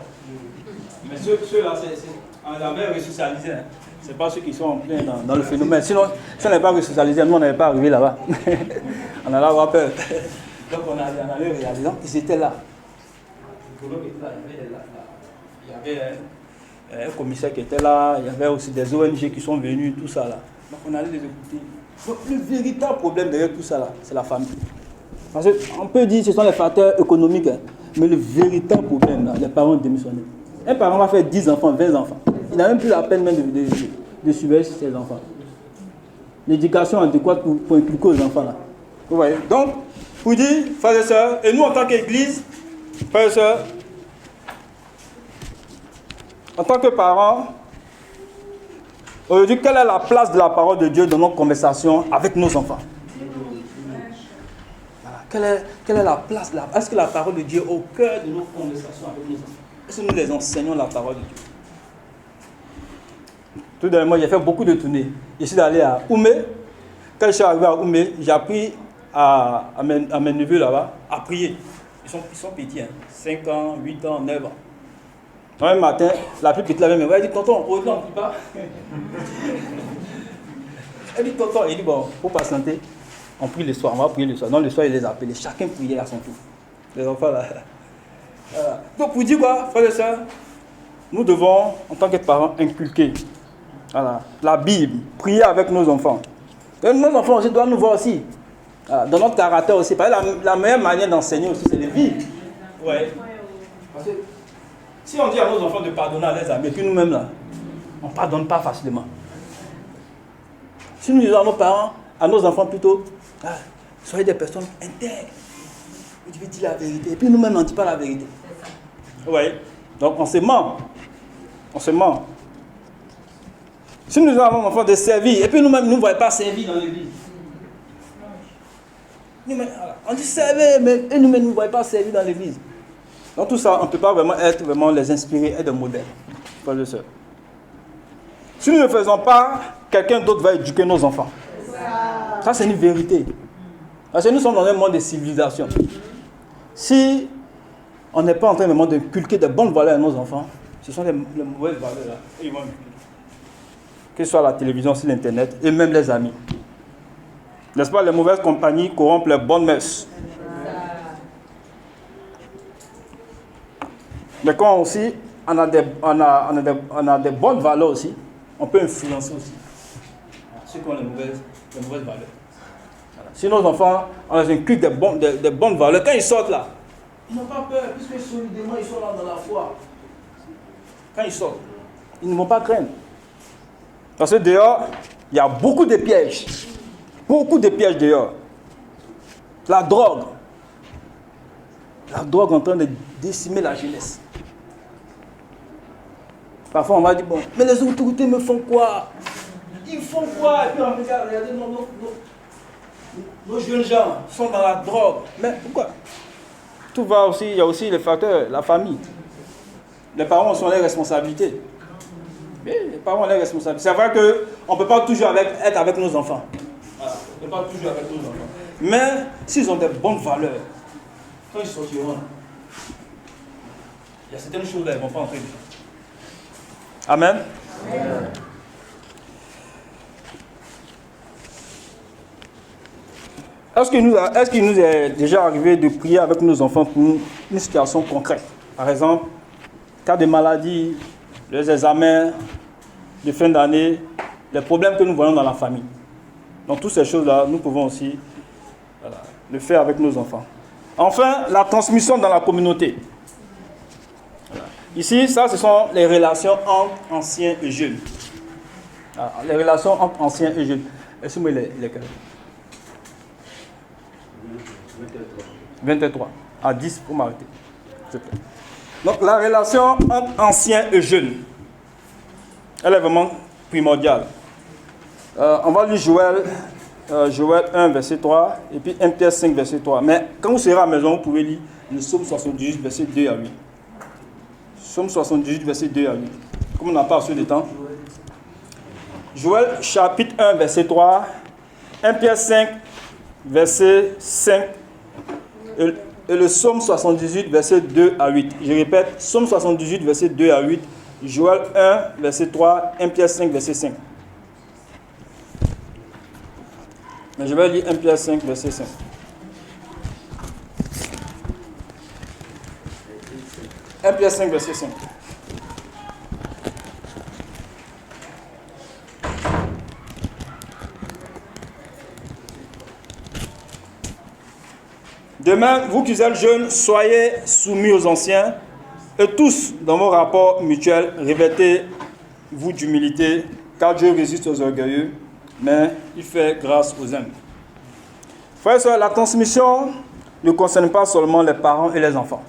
Mais ceux-là, on les avait resocialisés. Hein. Ce n'est pas ceux qui sont en plein dans le phénomène. Sinon, si on n'avait pas resocialisé, nous on n'avait pas arrivé là-bas. On allait avoir peur. Donc on allait regarder. Donc ils étaient là. Il y avait un commissaire qui était là, il y avait aussi des ONG qui sont venus, tout ça là. Donc on allait les écouter. Donc le véritable problème derrière tout ça là, c'est la famille. Parce qu'on peut dire que ce sont les facteurs économiques, hein, mais le véritable problème là, les parents démissionnés. Un parent va faire 10 enfants, 20 enfants. Il n'a même plus la peine même de surveiller ses enfants. L'éducation adéquate pour inculquer aux enfants là. Vous voyez? Donc, pour dire, frères et sœurs, et nous en tant qu'Église, frères et sœurs, en tant que parents, aujourd'hui, quelle est la place de la parole de Dieu dans nos conversations avec nos enfants? Voilà. Quelle est la place là? Est-ce que la parole de Dieu est au cœur de nos conversations avec nos enfants? Est-ce que nous les enseignons la parole de Dieu? Tout dernièrement, j'ai fait beaucoup de tournées. Je suis allé à Oumé. Quand je suis arrivé à Oumé, j'ai appris à mes neveux là-bas à prier. Ils sont petits, hein. 5 ans, 8 ans, 9 ans. Un matin, la plus petite là-bas me voit, elle dit, tonton, aujourd'hui on ne prie pas. Elle dit, tonton, il dit, bon, il faut patienter. On prie le soir, on va prier le soir. Non, le soir, il les appelait. Chacun priait à son tour. Les enfants là. Donc, pour dire quoi, frères et sœurs, nous devons, en tant que parents, inculquer la Bible, prier avec nos enfants. Et nos enfants aussi doivent nous voir aussi. Dans notre caractère aussi. Parce que la meilleure manière d'enseigner aussi, c'est de vivre. Ouais. Parce que si on dit à nos enfants de pardonner à leurs amis, et puis nous-mêmes là, on ne pardonne pas facilement. Si nous disons à nos parents, à nos enfants plutôt, soyez des personnes intègres. Vous devez dire la vérité. Et puis nous-mêmes, on ne dit pas la vérité. Oui. Donc on se ment. On se ment. Si nous avons un enfant de servir, et puis nous-mêmes, nous ne voyons pas servir dans l'église. On dit servir, mais nous-mêmes, nous ne voyons pas servir dans l'église. Donc tout ça, on ne peut pas vraiment être les inspirer et des modèles. Frères et sœurs. Si nous ne faisons pas, quelqu'un d'autre va éduquer nos enfants. Ça, c'est une vérité. Parce que nous sommes dans un monde de civilisation. Si on n'est pas en train vraiment d'inculquer de bonnes valeurs à nos enfants, ce sont les mauvaises valeurs là. Et ils vont inculquer. Que ce soit la télévision, sur l'internet, et même les amis. N'est-ce pas, les mauvaises compagnies corrompent les bonnes mœurs. Mais quand aussi, on a des bonnes valeurs aussi, on peut influencer aussi ceux qui ont les mauvaises valeurs. Voilà. Si nos enfants, on les inculque des bonnes valeurs, quand ils sortent là, ils n'ont pas peur, puisque solidement ils sont là dans la foi. Quand ils sortent, ils ne vont pas craindre. Parce que dehors, il y a beaucoup de pièges. Beaucoup de pièges dehors. La drogue. La drogue en train de décimer la jeunesse. Parfois, on va dire, bon, mais les autorités me font quoi? Ils font quoi? Et puis on regarde, regardez, nos jeunes gens sont dans la drogue. Mais pourquoi? Tout va aussi, il y a aussi les facteurs, la famille. Les parents sont les responsabilités. Oui, les parents ont les responsabilités. C'est vrai qu'on ne peut pas toujours être avec nos enfants. Voilà. On ne peut pas toujours avec nos enfants. Mais s'ils ont des bonnes valeurs, quand ils sortiront, il y a certaines choses là, ils ne vont pas entrer. Amen. Amen. Est-ce qu'il nous est déjà arrivé de prier avec nos enfants pour une situation concrète? Par exemple, cas de maladie, les examens de fin d'année, les problèmes que nous voyons dans la famille. Donc toutes ces choses-là, nous pouvons aussi le faire avec nos enfants. Enfin, la transmission dans la communauté. Voilà. Ici, ça, ce sont les relations entre anciens et jeunes. Alors, les relations entre anciens et jeunes. Laissez-moi lesquels. 23. À 10 pour m'arrêter. Donc la relation entre anciens et jeunes, elle est vraiment primordiale. On va lire Joël 1, verset 3, et puis 1 Pierre 5, verset 3. Mais quand vous serez à la maison, vous pouvez lire le Psaume 78, verset 2 à 8. Psaume 78, verset 2 à 8. Comme on n'a pas assez de temps. Joël chapitre 1, verset 3, 1 Pierre 5, verset 5, et le Psaume 78, verset 2 à 8. Je répète, Psaume 78, verset 2 à 8, Joël 1, verset 3, 1 Pierre 5, verset 5. Mais je vais lire 1 Pierre 5, verset 5. « 1 Pierre 5, verset 5. Demain, vous qui êtes jeunes, soyez soumis aux anciens et tous, dans vos rapports mutuels, revêtez-vous d'humilité, car Dieu résiste aux orgueilleux, mais il fait grâce aux humbles. Frères et sœurs, la transmission ne concerne pas seulement les parents et les enfants.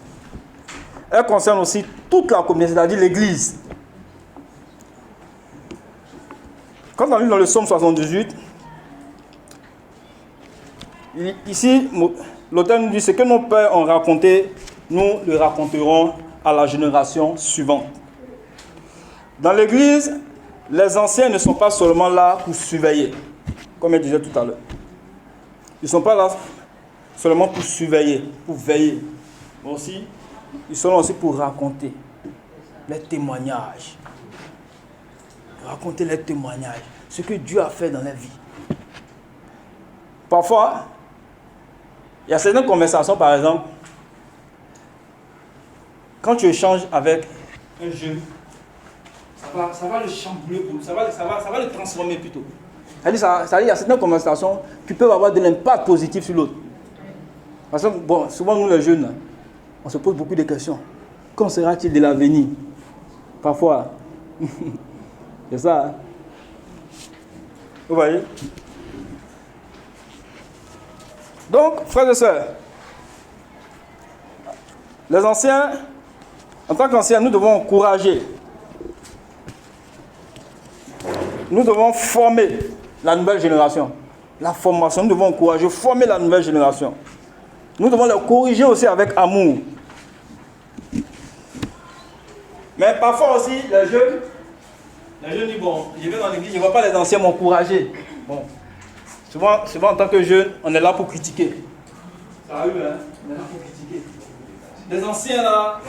Elle concerne aussi toute la communauté, c'est-à-dire l'Église. Quand on lit dans le Psaume 78, ici, l'auteur nous dit, ce que nos pères ont raconté, nous le raconterons à la génération suivante. Dans l'Église, les anciens ne sont pas seulement là pour surveiller, comme je disais tout à l'heure. Ils ne sont pas là seulement pour surveiller, pour veiller. Mais aussi, ils sont là aussi pour raconter les témoignages. Raconter les témoignages, ce que Dieu a fait dans la vie. Parfois, il y a certaines conversations, par exemple, quand tu échanges avec un jeune, ça va le chambouler, ça va le transformer plutôt. C'est-à-dire il y a certaines conversations qui peuvent avoir de l'impact positif sur l'autre. Parce que, bon, souvent nous les jeunes, on se pose beaucoup de questions. Qu'en sera-t-il de l'avenir? Parfois. C'est ça. Hein? Vous voyez? Donc, frères et sœurs, les anciens, en tant qu'anciens, nous devons encourager. Nous devons former la nouvelle génération. La formation, nous devons encourager, former la nouvelle génération. Nous devons les corriger aussi avec amour. Mais parfois aussi, les jeunes disent, bon, je vais dans l'église, je ne vois pas les anciens m'encourager. Bon, souvent en tant que jeune, on est là pour critiquer. Ça arrive, hein? On est là pour critiquer. Les anciens là,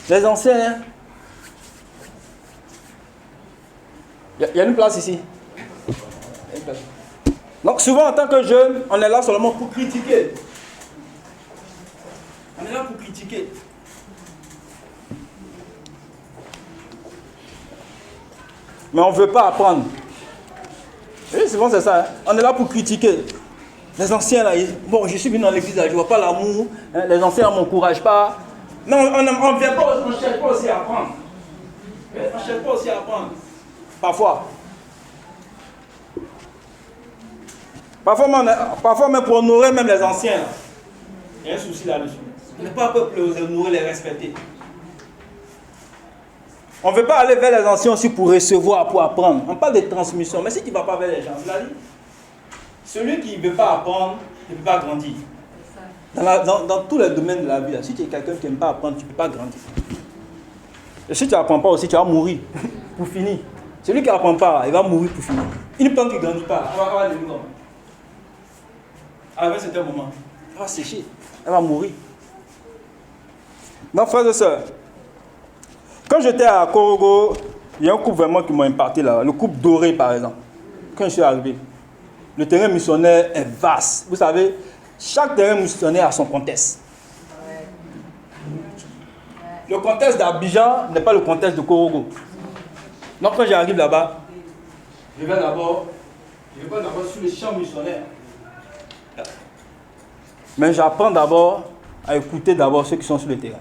les anciens, hein? Il y a une place ici. Donc souvent en tant que jeune, on est là seulement pour critiquer. On est là pour critiquer. Mais on ne veut pas apprendre. Et souvent c'est ça. Hein? On est là pour critiquer. Les anciens là, bon, je suis venu dans l'église là, je ne vois pas l'amour. Hein? Les anciens ne m'encouragent pas. Non, on ne vient pas, on ne cherche pas aussi à apprendre. On ne cherche pas aussi à apprendre. Parfois. Parfois même pour honorer même les anciens. Il y a un souci là-dessus. On n'est pas peuple les honorer, les respecter. On ne veut pas aller vers les anciens aussi pour recevoir, pour apprendre. On parle de transmission. Mais si tu ne vas pas vers les gens, celui qui ne veut pas apprendre, ne peut pas grandir. Dans tous les domaines de la vie, là, si tu es quelqu'un qui n'aime pas apprendre, tu ne peux pas grandir. Et si tu n'apprends pas aussi, tu vas mourir pour finir. Celui qui n'apprend pas, il va mourir pour finir. Une plante qui ne grandit pas, elle va devenir comme. À un certain moment, elle va sécher, elle va mourir. Donc, frères et sœurs, quand j'étais à Korogo, il y a un couple vraiment qui m'a impacté là, le couple Doré par exemple. Quand je suis arrivé, le terrain missionnaire est vaste. Vous savez, chaque terrain missionnaire a son contexte. Le contexte d'Abidjan n'est pas le contexte de Korogo. Donc quand j'arrive là-bas, je vais d'abord sur les champs missionnaires. Mais j'apprends d'abord à écouter d'abord ceux qui sont sur le terrain.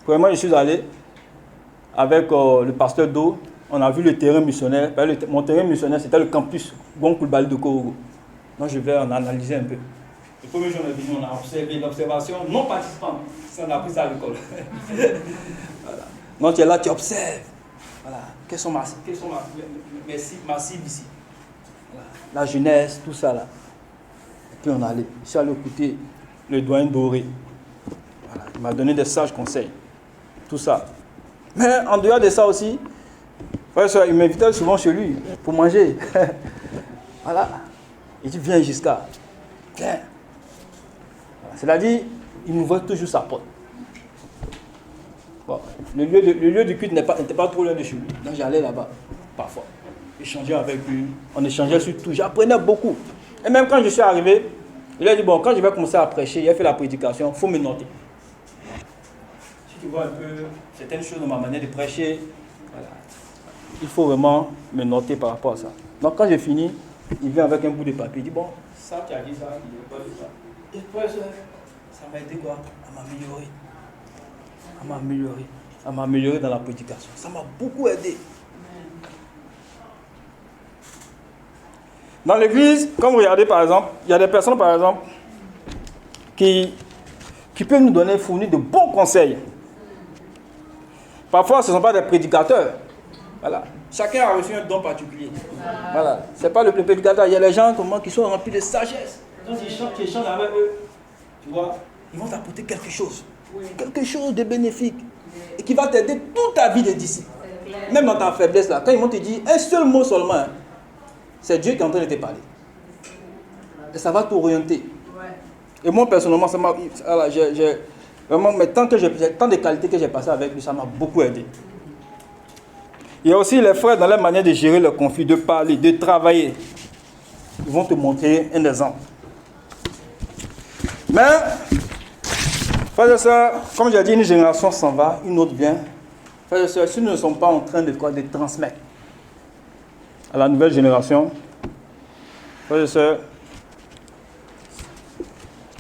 Premièrement, je suis allé avec le pasteur Do. On a vu le terrain missionnaire. Mon terrain missionnaire, c'était le campus Gon Coulibaly de Korogo. Donc je vais en analyser un peu. Le premier jour, on est venu, on a observé l'observation non participante. Ça, on a appris ça à l'école. Voilà. Donc tu es là, tu observes. Voilà. Quels sont mes cibles ici? Voilà. La jeunesse, tout ça là. Et puis on allait. Je suis allé écouter le doyen Doré. Voilà. Il m'a donné des sages conseils. Tout ça. Mais en dehors de ça aussi, il m'invitait souvent chez lui pour manger. Voilà. Il dit, viens jusqu'à. Viens. C'est-à-dire, il m'ouvrait toujours sa porte. Bon, le lieu du culte n'était pas trop loin de chez lui. Donc j'allais là-bas, parfois. Échanger avec lui. On échangeait sur tout. J'apprenais beaucoup. Et même quand je suis arrivé, il a dit, bon, quand je vais commencer à prêcher, il a fait la prédication, il faut me noter. Si tu vois un peu certaines choses dans ma manière de prêcher, voilà. Il faut vraiment me noter par rapport à ça. Donc quand j'ai fini, il vient avec un bout de papier. Il dit, bon, ça, tu as dit ça, il n'est pas dit ça. Et puis, ça m'a aidé quoi? À m'améliorer dans la prédication. Ça m'a beaucoup aidé. Dans l'église, comme vous regardez par exemple, il y a des personnes par exemple qui peuvent nous fournir de bons conseils. Parfois, ce ne sont pas des prédicateurs. Voilà. Chacun a reçu un don particulier. Voilà. Ce n'est pas le prédicateur. Il y a des gens qui sont remplis de sagesse. Quand tu échanges avec eux, tu vois, ils vont t'apporter quelque chose. Quelque chose de bénéfique. Et qui va t'aider toute ta vie de disciple. Même dans ta faiblesse là. Quand ils vont te dire un seul mot seulement, c'est Dieu qui est en train de te parler. Et ça va t'orienter. Et moi personnellement, ça m'a. Vraiment, mais tant de qualités que j'ai passées avec lui, ça m'a beaucoup aidé. Il y a aussi les frères dans leur manière de gérer le conflit, de parler, de travailler. Ils vont te montrer un exemple. Mais, frères et sœurs, comme j'ai dit, une génération s'en va, une autre vient. Frères et sœurs, si nous ne sommes pas en train de transmettre à la nouvelle génération, frères et sœurs,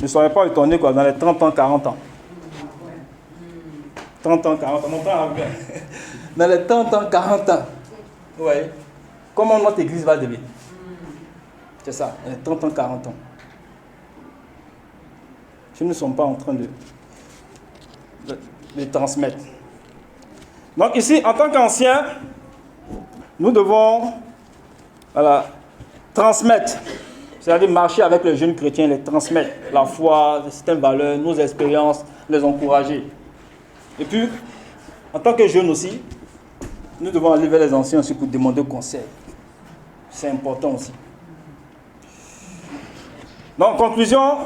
ne soyez pas étonnés dans les 30 ans, 40 ans. 30 ans, 40 ans, mon temps arrive. Dans les 30 ans, 40 ans, vous voyez, comment notre église va devenir? C'est ça, dans les 30 ans, 40 ans. Si nous ne sommes pas en train de transmettre. Donc ici, en tant qu'anciens, nous devons transmettre, c'est-à-dire marcher avec les jeunes chrétiens, les transmettre la foi, certaines valeurs, nos expériences, les encourager. Et puis, en tant que jeunes aussi, nous devons aller vers les anciens aussi pour demander conseil. C'est important aussi. Donc, en conclusion,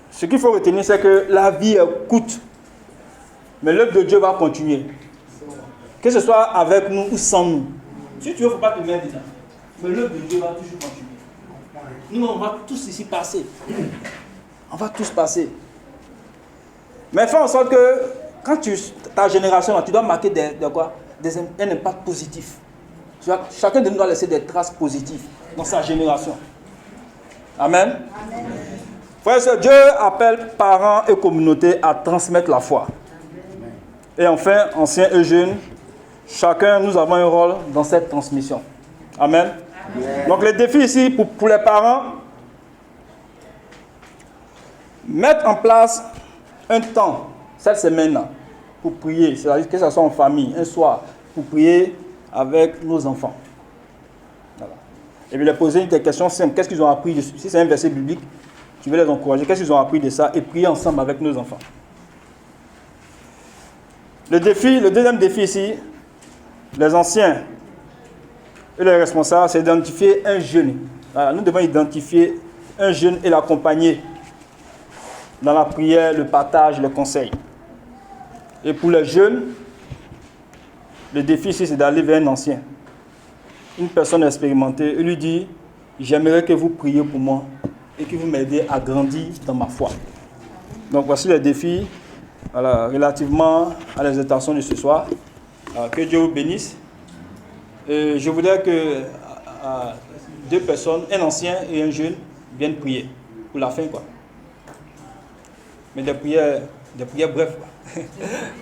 ce qu'il faut retenir, c'est que la vie coûte. Mais l'œuvre de Dieu va continuer. Que ce soit avec nous ou sans nous. Si tu veux, il ne faut pas te mettre dedans. Mais l'œuvre de Dieu va toujours continuer. Nous, on va tous ici passer. On va tous passer. Mais fais en sorte que, quand ta génération, tu dois marquer un impact positif. Chacun de nous doit laisser des traces positives dans sa génération. Amen. Amen. Frères et sœurs, Dieu appelle parents et communautés à transmettre la foi. Et enfin, anciens et jeunes, chacun, nous avons un rôle dans cette transmission. Amen. Amen. Donc les défis ici pour les parents, mettre en place un temps, cette semaine-là, pour prier, c'est-à-dire que ce soit en famille, un soir, pour prier avec nos enfants. Voilà. Et puis leur poser des questions simples. Qu'est-ce qu'ils ont appris? Si c'est un verset biblique, Je vais les encourager. Qu'est-ce qu'ils ont appris de ça? Et prier ensemble avec nos enfants. Le deuxième défi ici, les anciens et les responsables, c'est d'identifier un jeune. Voilà, nous devons identifier un jeune et l'accompagner dans la prière, le partage, le conseil. Et pour les jeunes, le défi ici, c'est d'aller vers un ancien, une personne expérimentée, et lui dire, j'aimerais que vous priez pour moi et que vous m'aidez à grandir dans ma foi. Donc voici les défis relativement à l'exhortation de ce soir. Que Dieu vous bénisse. Et je voudrais que deux personnes, un ancien et un jeune, viennent prier pour la fin, quoi. Mais des prières brèves, quoi.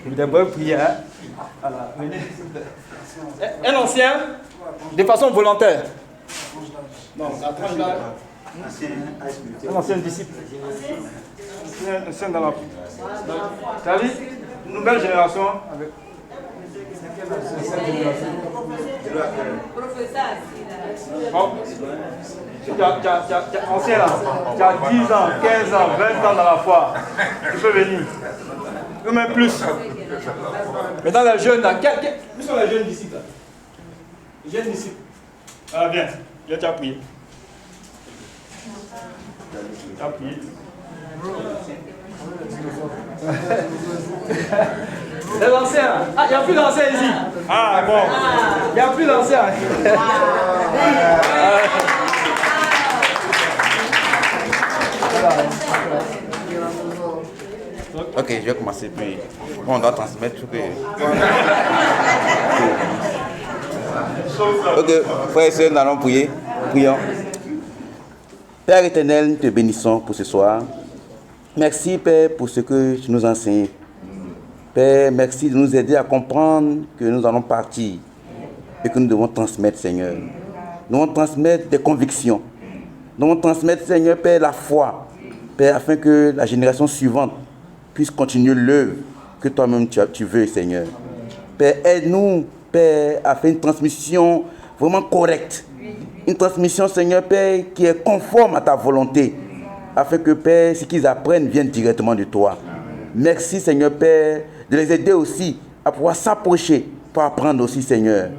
Des brèves prières. Voilà, venez. Un ancien, de façon volontaire. Non, la tranche d'âge. Un ancien disciple. Un ancien dans la... C'est-à-dire, une nouvelle génération avec... Bon. Tu as ancien là, tu as 10 ans, 15 ans, 20 ans dans la foi, tu peux venir. Ou même plus. Mais dans les jeunes là, où sont les jeunes disciples là? Les jeunes disciples. Ah bien, viens t'as prié. Tu as prié. Les anciens. Ah, il n'y a plus d'anciens ici. Ah bon. Il n'y a plus d'anciens. Ok, je vais commencer, puis on doit transmettre tout que... Ok, frères et sœurs, nous allons prier. Prions. Père éternel, nous te bénissons pour ce soir. Merci, Père, pour ce que tu nous enseignes. Père, merci de nous aider à comprendre que nous allons partir et que nous devons transmettre, Seigneur. Nous devons transmettre des convictions. Nous devons transmettre, Seigneur, Père, la foi. Père, afin que la génération suivante puisse continuer l'œuvre que toi-même tu veux, Seigneur. Père, aide-nous, Père, à faire une transmission vraiment correcte. Une transmission, Seigneur, Père, qui est conforme à ta volonté. Afin que, Père, ce qu'ils apprennent vienne directement de toi. Merci, Seigneur, Père, de les aider aussi à pouvoir s'approcher pour apprendre aussi, Seigneur.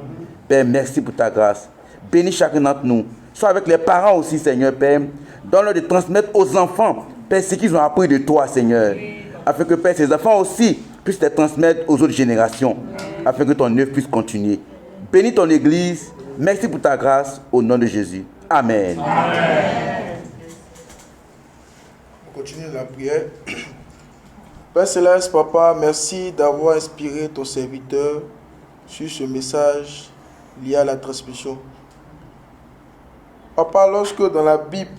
Père, merci pour ta grâce. Bénis chacun d'entre nous. Sois avec les parents aussi, Seigneur, Père. Donne-leur de transmettre aux enfants, Père, ce qu'ils ont appris de toi, Seigneur. Afin que, Père, ces enfants aussi puissent les transmettre aux autres générations. Afin que ton œuvre puisse continuer. Bénis ton Église. Merci pour ta grâce. Au nom de Jésus. Amen. On continue la prière. Père Céleste, Papa, merci d'avoir inspiré ton serviteur sur ce message lié à la transmission. Papa, lorsque dans la Bible,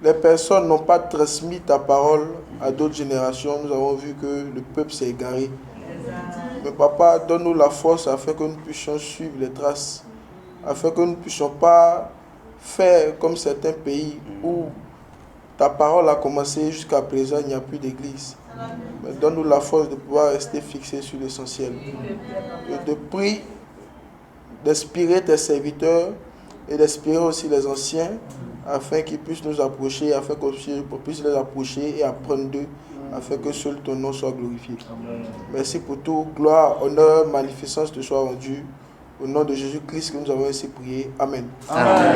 les personnes n'ont pas transmis ta parole à d'autres générations, nous avons vu que le peuple s'est égaré. Mais Papa, donne-nous la force afin que nous puissions suivre les traces, afin que nous ne puissions pas faire comme certains pays où ta parole a commencé, jusqu'à présent, il n'y a plus d'église. Mais donne-nous la force de pouvoir rester fixé sur l'essentiel. Je te prie d'inspirer tes serviteurs et d'inspirer aussi les anciens afin qu'ils puissent nous approcher, afin qu'on puisse les approcher et apprendre d'eux, afin que seul ton nom soit glorifié. Merci pour tout. Gloire, honneur, magnificence te soit rendue. Au nom de Jésus-Christ que nous avons ainsi prié. Amen. Amen.